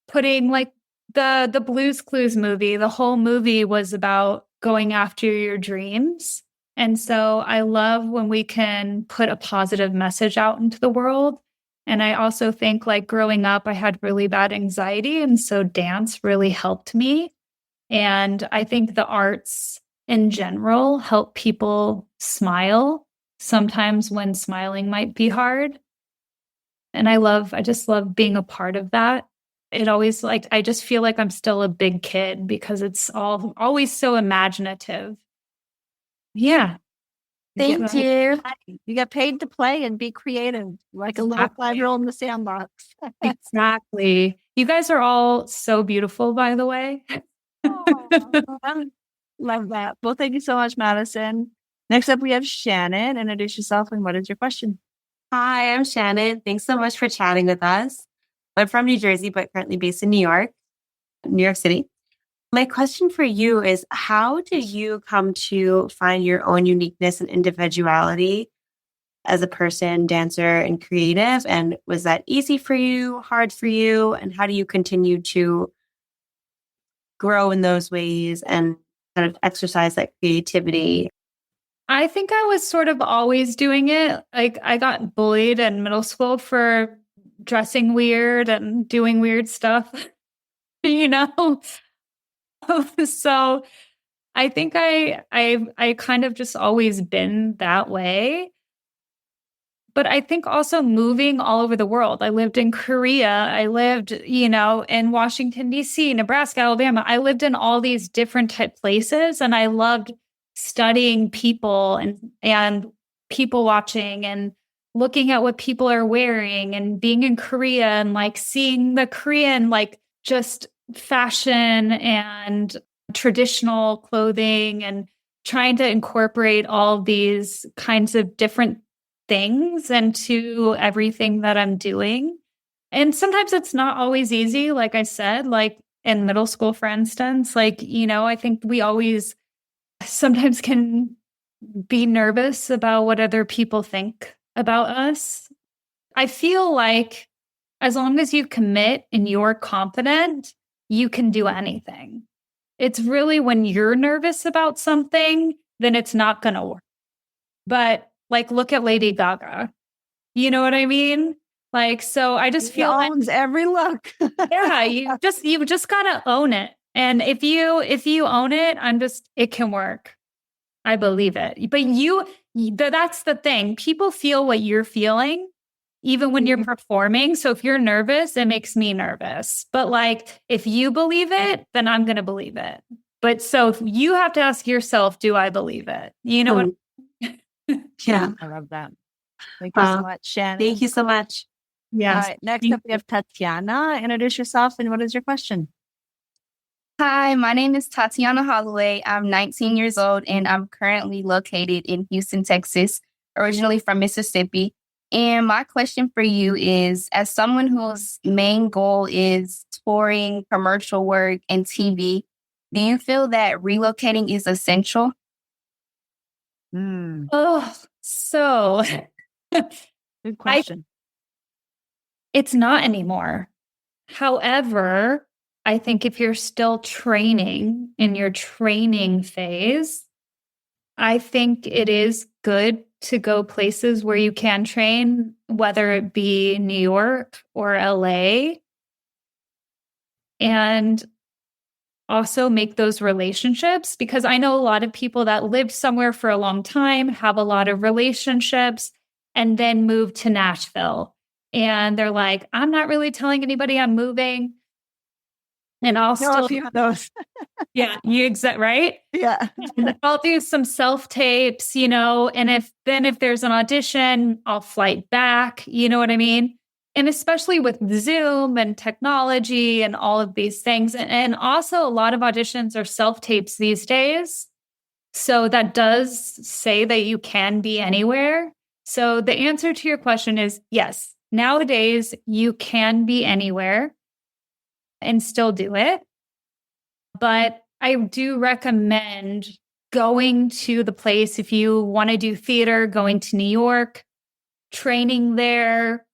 putting, like, the Blue's Clues movie. The whole movie was about going after your dreams. And so I love when we can put a positive message out into the world. And I also think, like, growing up, I had really bad anxiety. And so dance really helped me. And I think the arts in general help people smile sometimes when smiling might be hard. And I just love being a part of that. It always, like, I just feel like I'm still a big kid because it's always so imaginative. Yeah. Thank you. You get paid to play and be creative, like a little 5-year-old in the sandbox. Exactly. You guys are all so beautiful, by the way. Love that. Well, thank you so much, Madison. Next up, we have Shannon. Introduce yourself and what is your question? Hi, I'm Shannon. Thanks so much for chatting with us. I'm from New Jersey, but currently based in New York City. My question for you is, how did you come to find your own uniqueness and individuality as a person, dancer, and creative? And was that easy for you, hard for you? And how do you continue to grow in those ways and kind of exercise that creativity? I think I was sort of always doing it. Like, I got bullied in middle school for dressing weird and doing weird stuff, you know? So I think I kind of just always been that way. But I think also moving all over the world. I lived in Korea. I lived, in Washington, D.C., Nebraska, Alabama. I lived in all these different type places, and I loved studying people and people watching and looking at what people are wearing and being in Korea and, like, seeing the Korean, like, just fashion and traditional clothing and trying to incorporate all these kinds of different things into everything that I'm doing. And sometimes it's not always easy. Like I said, like in middle school, for instance, like, I think we always sometimes can be nervous about what other people think about us. I feel like as long as you commit and you're confident, you can do anything. It's really when you're nervous about something, then it's not going to work. But, like, look at Lady Gaga. You know what I mean? Like, so I just feel owns every look. Yeah, you just gotta own it. And if you own it, it can work. I believe it. But that's the thing. People feel what you're feeling, even when you're performing. So if you're nervous, it makes me nervous. But, like, if you believe it, then I'm going to believe it. But so you have to ask yourself, do I believe it? You know what? Yeah. I love that. Thank you so much, Shannon. Thank you so much. Yeah. All right. Next up, we have Tatiana. Introduce yourself and what is your question? Hi, my name is Tatiana Holloway. I'm 19 years old and I'm currently located in Houston, Texas, originally from Mississippi. And my question for you is, as someone whose main goal is touring, commercial work, and TV, do you feel that relocating is essential? Oh, so good question. It's not anymore. However, I think if you're still training in your training phase, I think it is good to go places where you can train, whether it be New York or LA, and also make those relationships, because I know a lot of people that lived somewhere for a long time, have a lot of relationships, and then move to Nashville. and they're like, I'm not really telling anybody I'm moving. And I'll still a few of those. Yeah, right? Yeah. And I'll do some self-tapes, and if there's an audition, I'll flight back, you know what I mean? And especially with Zoom and technology and all of these things. And also a lot of auditions are self-tapes these days. So that does say that you can be anywhere. So the answer to your question is yes. Nowadays, you can be anywhere and still do it. But I do recommend going to the place if you want to do theater, going to New York, training there,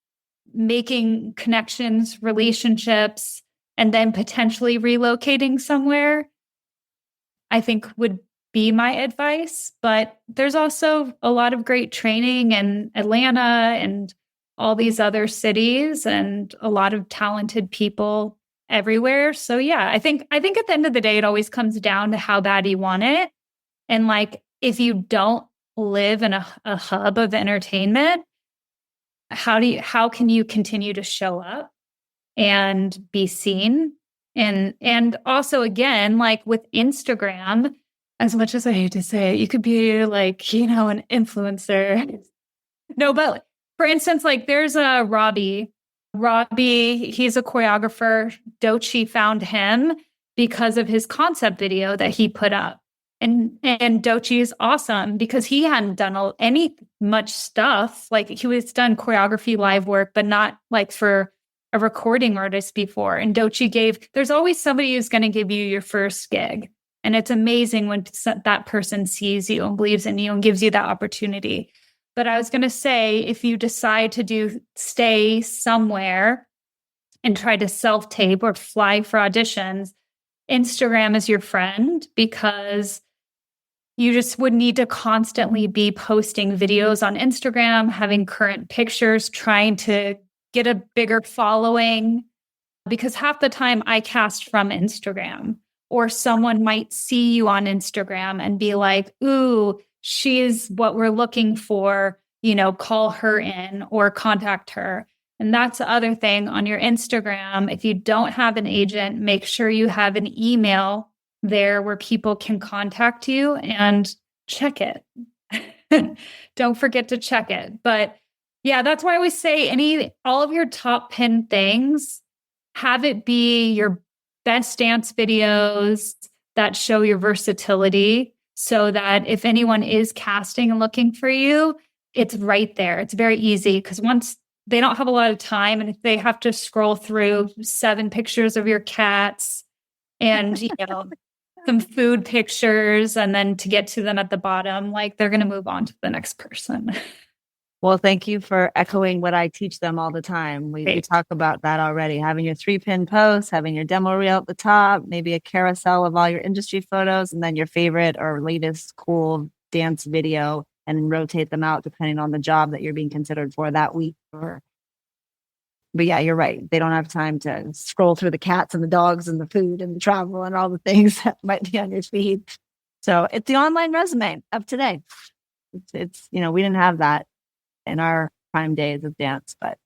making connections, relationships, and then potentially relocating somewhere, I think would be my advice. But there's also a lot of great training in Atlanta and all these other cities and a lot of talented people everywhere. So yeah, I think at the end of the day, it always comes down to how bad you want it. And like, if you don't live in a hub of entertainment, how can you continue to show up and be seen? And also, again, like with Instagram, as much as I hate to say it, you could be like, an influencer. No, but for instance, like there's a Robbie, he's a choreographer. Doechii found him because of his concept video that he put up. And Doechii is awesome because he hadn't done much stuff. Like he was done choreography live work, but not like for a recording artist before. And Doechii there's always somebody who's going to give you your first gig. And it's amazing when that person sees you and believes in you and gives you that opportunity. But I was going to say, if you decide to stay somewhere and try to self-tape or fly for auditions, Instagram is your friend because you just would need to constantly be posting videos on Instagram, having current pictures, trying to get a bigger following. Because half the time I cast from Instagram, or someone might see you on Instagram and be like, ooh, she's what we're looking for, call her in or contact her. And that's the other thing on your Instagram. If you don't have an agent, make sure you have an email there where people can contact you and check it. Don't forget to check it. But yeah, that's why I always say all of your top pin things, have it be your best dance videos that show your versatility so that if anyone is casting and looking for you, it's right there. It's very easy because once they don't have a lot of time and if they have to scroll through 7 pictures of your cats and, some food pictures and then to get to them at the bottom, like they're going to move on to the next person. Well, thank you for echoing what I teach them all the time. We talk about that already. Having your 3-pin post, having your demo reel at the top, maybe a carousel of all your industry photos, and then your favorite or latest cool dance video, and rotate them out depending on the job that you're being considered for that week. But yeah, you're right. They don't have time to scroll through the cats and the dogs and the food and the travel and all the things that might be on your feed. So it's the online resume of today. It's we didn't have that in our prime days of dance, but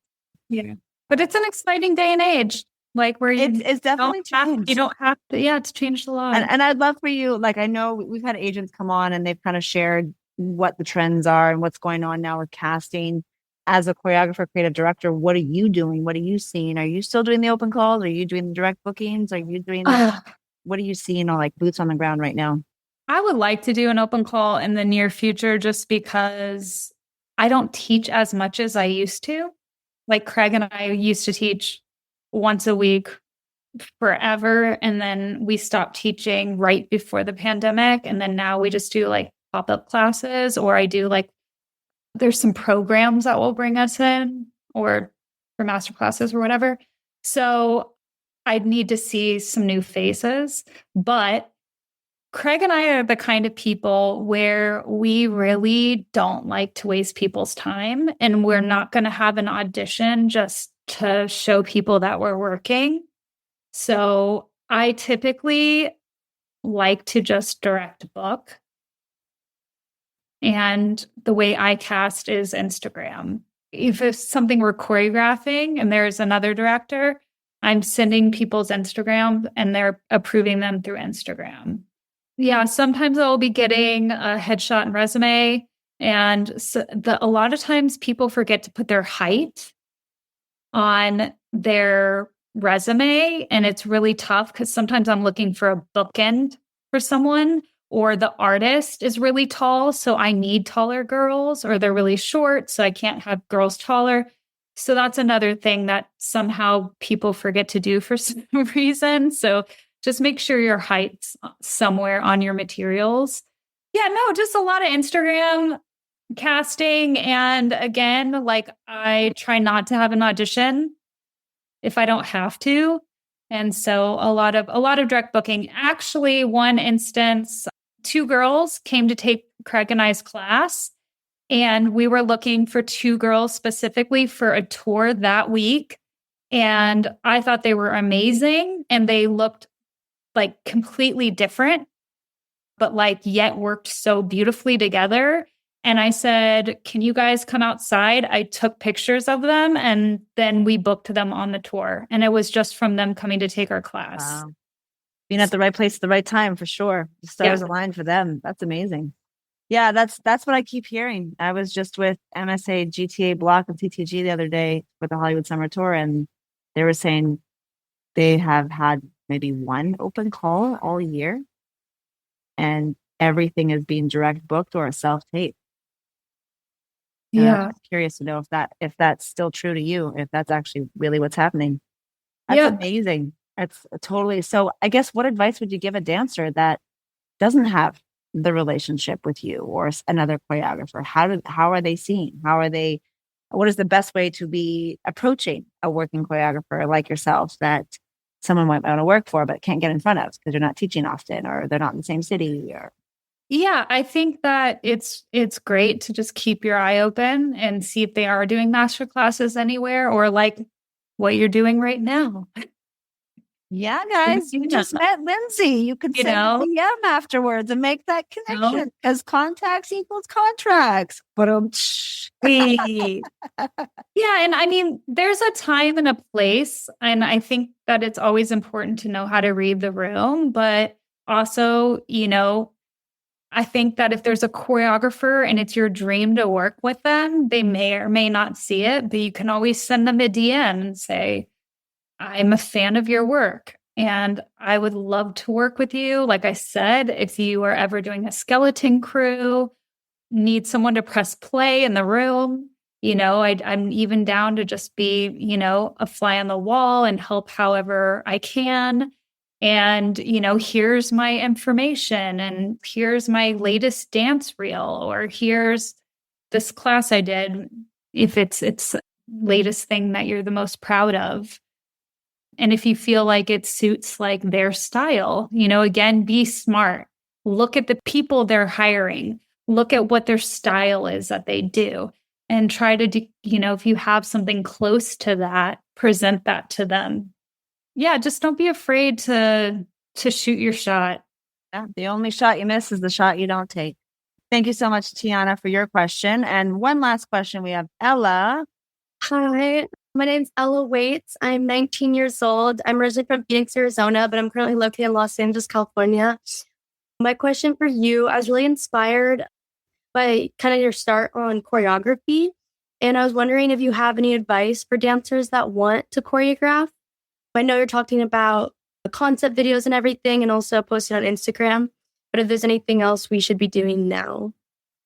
it's an exciting day and age, like where it's definitely changed. You don't have to, it's changed a lot. And I'd love for you, like I know we've had agents come on and they've kind of shared what the trends are and what's going on now with casting. As a choreographer, creative director, what are you doing? What are you seeing? Are you still doing the open calls? Are you doing the direct bookings? Are you doing what are you seeing on like boots on the ground right now? I would like to do an open call in the near future just because I don't teach as much as I used to. Like Craig and I used to teach once a week forever. And then we stopped teaching right before the pandemic. And then now we just do like pop-up classes, or I do like, there's some programs that will bring us in or for master classes or whatever. So I'd need to see some new faces, but Craig and I are the kind of people where we really don't like to waste people's time, and we're not going to have an audition just to show people that we're working. So I typically like to just direct book. And the way I cast is Instagram. if it's something we're choreographing and there's another director, I'm sending people's Instagram and they're approving them through Instagram. Yeah, sometimes I'll be getting a headshot and resume. And a lot of times people forget to put their height on their resume. And it's really tough because sometimes I'm looking for a bookend for someone, or the artist is really tall, so I need taller girls, or they're really short, so I can't have girls taller. So that's another thing that somehow people forget to do for some reason. So just make sure your height's somewhere on your materials. Yeah, no, just a lot of Instagram casting. And again, like I try not to have an audition if I don't have to. And so a lot of direct booking. Actually, one instance, 2 girls came to take Craig and I's class, and we were looking for 2 girls specifically for a tour that week. And I thought they were amazing, and they looked like completely different, but like yet worked so beautifully together. And I said, can you guys come outside? I took pictures of them, and then we booked them on the tour. And it was just from them coming to take our class. Wow. Being at the right place at the right time, for sure. The stars aligned for them. That's amazing. Yeah, that's what I keep hearing. I was just with MSA, GTA Block, and CTG the other day for the Hollywood Summer Tour, and they were saying they have had maybe 1 open call all year, and everything is being direct booked or a self-tape. Yeah. I'm curious to know if that's still true to you, if that's actually really what's happening. That's amazing. That's totally. So I guess what advice would you give a dancer that doesn't have the relationship with you or another choreographer? How are they seen? What is the best way to be approaching a working choreographer like yourself that someone might want to work for, but can't get in front of because they're not teaching often, or they're not in the same city? Yeah, I think that it's great to just keep your eye open and see if they are doing master classes anywhere, or like what you're doing right now. Yeah, guys, you just met Lindsey. You could send a DM afterwards and make that connection, because contacts equals contracts. But yeah, and I mean, there's a time and a place, and I think that it's always important to know how to read the room. But also, I think that if there's a choreographer and it's your dream to work with them, they may or may not see it, but you can always send them a DM and say, I'm a fan of your work and I would love to work with you. Like I said, if you are ever doing a skeleton crew, need someone to press play in the room, I'm even down to just be, a fly on the wall and help however I can. And, here's my information, and here's my latest dance reel, or here's this class I did, if it's latest thing that you're the most proud of. And if you feel like it suits like their style, again, be smart. Look at the people they're hiring. Look at what their style is that they do, and try to do, if you have something close to that, present that to them. Yeah, just don't be afraid to shoot your shot. Yeah, the only shot you miss is the shot you don't take. Thank you so much, Tiana, for your question. And one last question. We have Ella. Hi, my name's Ella Waits. I'm 19 years old. I'm originally from Phoenix, Arizona, but I'm currently located in Los Angeles, California. My question for you, I was really inspired by kind of your start on choreography. And I was wondering if you have any advice for dancers that want to choreograph. I know you're talking about the concept videos and everything, and also posting on Instagram, but if there's anything else we should be doing now.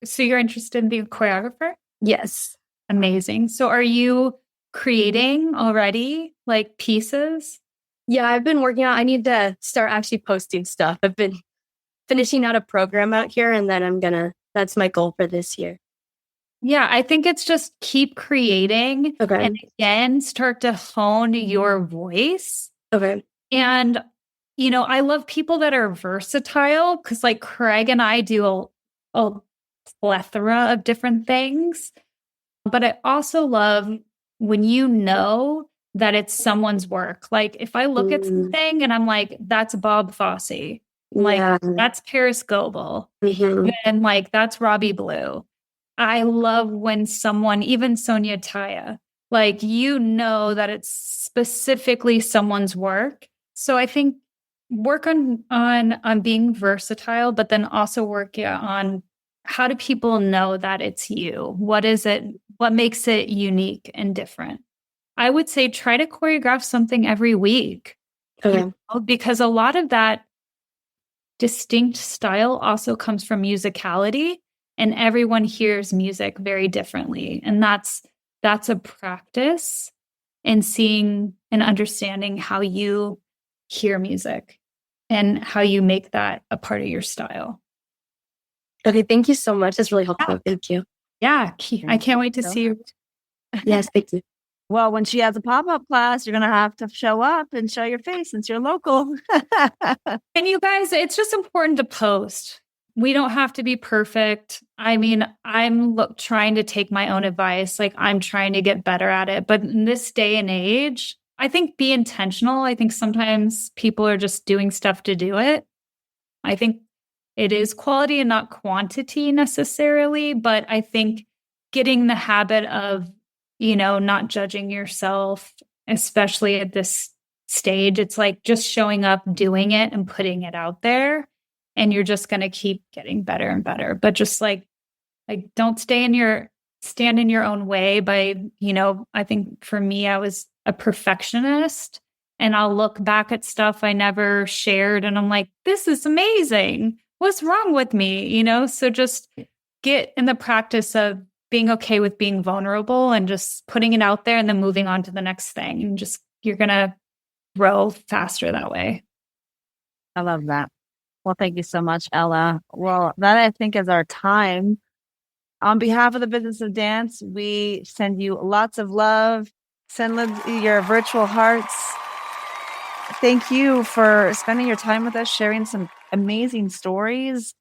So you're interested in being a choreographer? Yes. Amazing. So are you creating already, like pieces? Yeah, I've been working on, I need to start actually posting stuff. I've been finishing out a program out here, and then that's my goal for this year. Yeah, I think it's just keep creating, and again, start to hone your voice. Okay. And, I love people that are versatile, because like Craig and I do a plethora of different things. But I also love when that it's someone's work. Like if I look at something and I'm like, that's Bob Fosse, like that's Paris Goebel, and like that's Robbie Blue. I love when someone, even Sonia Taya, like, you know that it's specifically someone's work. So I think work on being versatile, but then also work on how do people know that it's you? What is it? What makes it unique and different? I would say try to choreograph something every week. Okay. Because a lot of that distinct style also comes from musicality, and everyone hears music very differently. And that's a practice in seeing and understanding how you hear music and how you make that a part of your style. Okay, thank you so much. That's really helpful. Thank you. Yeah, I can't wait to see you. Yes, thank you. Well, when she has a pop-up class, you're going to have to show up and show your face since you're local. And you guys, it's just important to post. We don't have to be perfect. I mean, I'm trying to take my own advice. Like, I'm trying to get better at it. But in this day and age, I think be intentional. I think sometimes people are just doing stuff to do it. I think it is quality and not quantity necessarily. But I think getting the habit of, not judging yourself, especially at this stage, it's like just showing up, doing it, and putting it out there. And you're just going to keep getting better and better. But just like don't stand in your own way by, I think for me, I was a perfectionist, and I'll look back at stuff I never shared and I'm like, this is amazing. What's wrong with me? So just get in the practice of being okay with being vulnerable and just putting it out there and then moving on to the next thing. And just, you're going to grow faster that way. I love that. Well, thank you so much, Ella. Well, that I think is our time. On behalf of the Business of Dance, we send you lots of love. Send Lindsey your virtual hearts. Thank you for spending your time with us, sharing some amazing stories.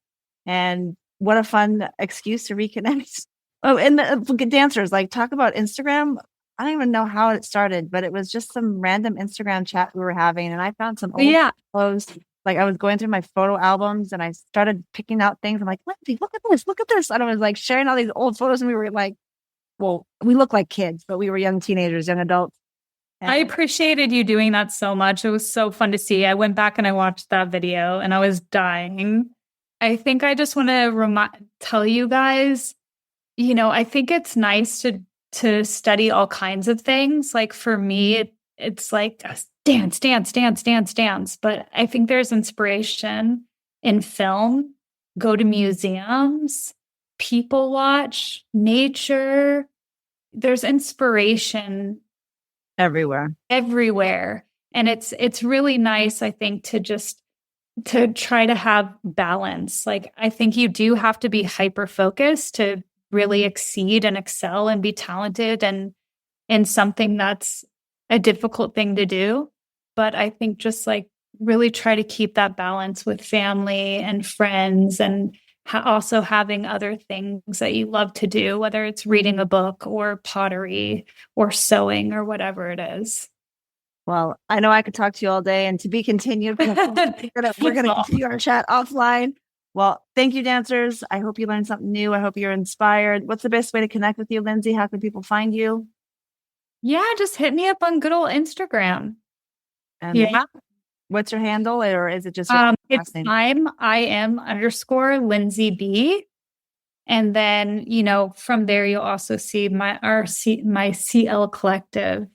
And what a fun excuse to reconnect. Oh, and the dancers, talk about Instagram. I don't even know how it started, but it was just some random Instagram chat we were having. And I found some old photos. I was going through my photo albums and I started picking out things. I'm like, Lindsey, look at this. And I was sharing all these old photos, and we were we look like kids, but we were young teenagers, young adults. And I appreciated you doing that so much. It was so fun to see. I went back and I watched that video and I was dying. I think I just want to tell you guys, I think it's nice to study all kinds of things. Like for me, it's like dance. But I think there's inspiration in film. Go to museums, people watch, nature. There's inspiration everywhere. And it's really nice, I think, to try to have balance. I think you do have to be hyper-focused to really exceed and excel and be talented and in something that's a difficult thing to do. But I think just really try to keep that balance with family and friends, and also having other things that you love to do, whether it's reading a book or pottery or sewing or whatever it is. Well, I know I could talk to you all day, and to be continued. We're going to continue our chat offline. Well, thank you, dancers. I hope you learned something new. I hope you're inspired. What's the best way to connect with you, Lindsey? How can people find you? Yeah, just hit me up on good old Instagram. What's your handle, or is it just it's I am_Lindsey B. And then, from there you'll also see my CL Collective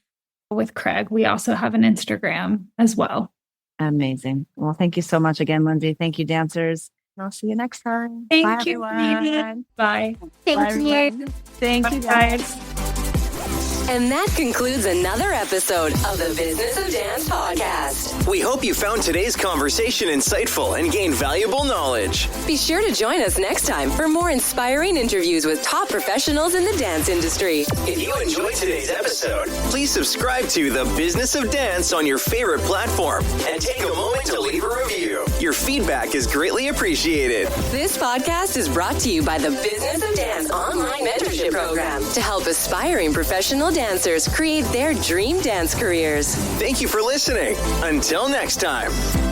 with Craig. We also have an Instagram as well. Amazing. Well, thank you so much again, Lindsey. Thank you, dancers. I'll see you next time. Thank you, everyone. Bye. Thank you. Thank you, guys. And that concludes another episode of the Business of Dance podcast. We hope you found today's conversation insightful and gained valuable knowledge. Be sure to join us next time for more inspiring interviews with top professionals in the dance industry. If you enjoyed today's episode, please subscribe to The Business of Dance on your favorite platform and take a moment to leave a review. Your feedback is greatly appreciated. This podcast is brought to you by the Business of Dance online mentorship program to help aspiring professional dancers create their dream dance careers. Thank you for listening. Until next time.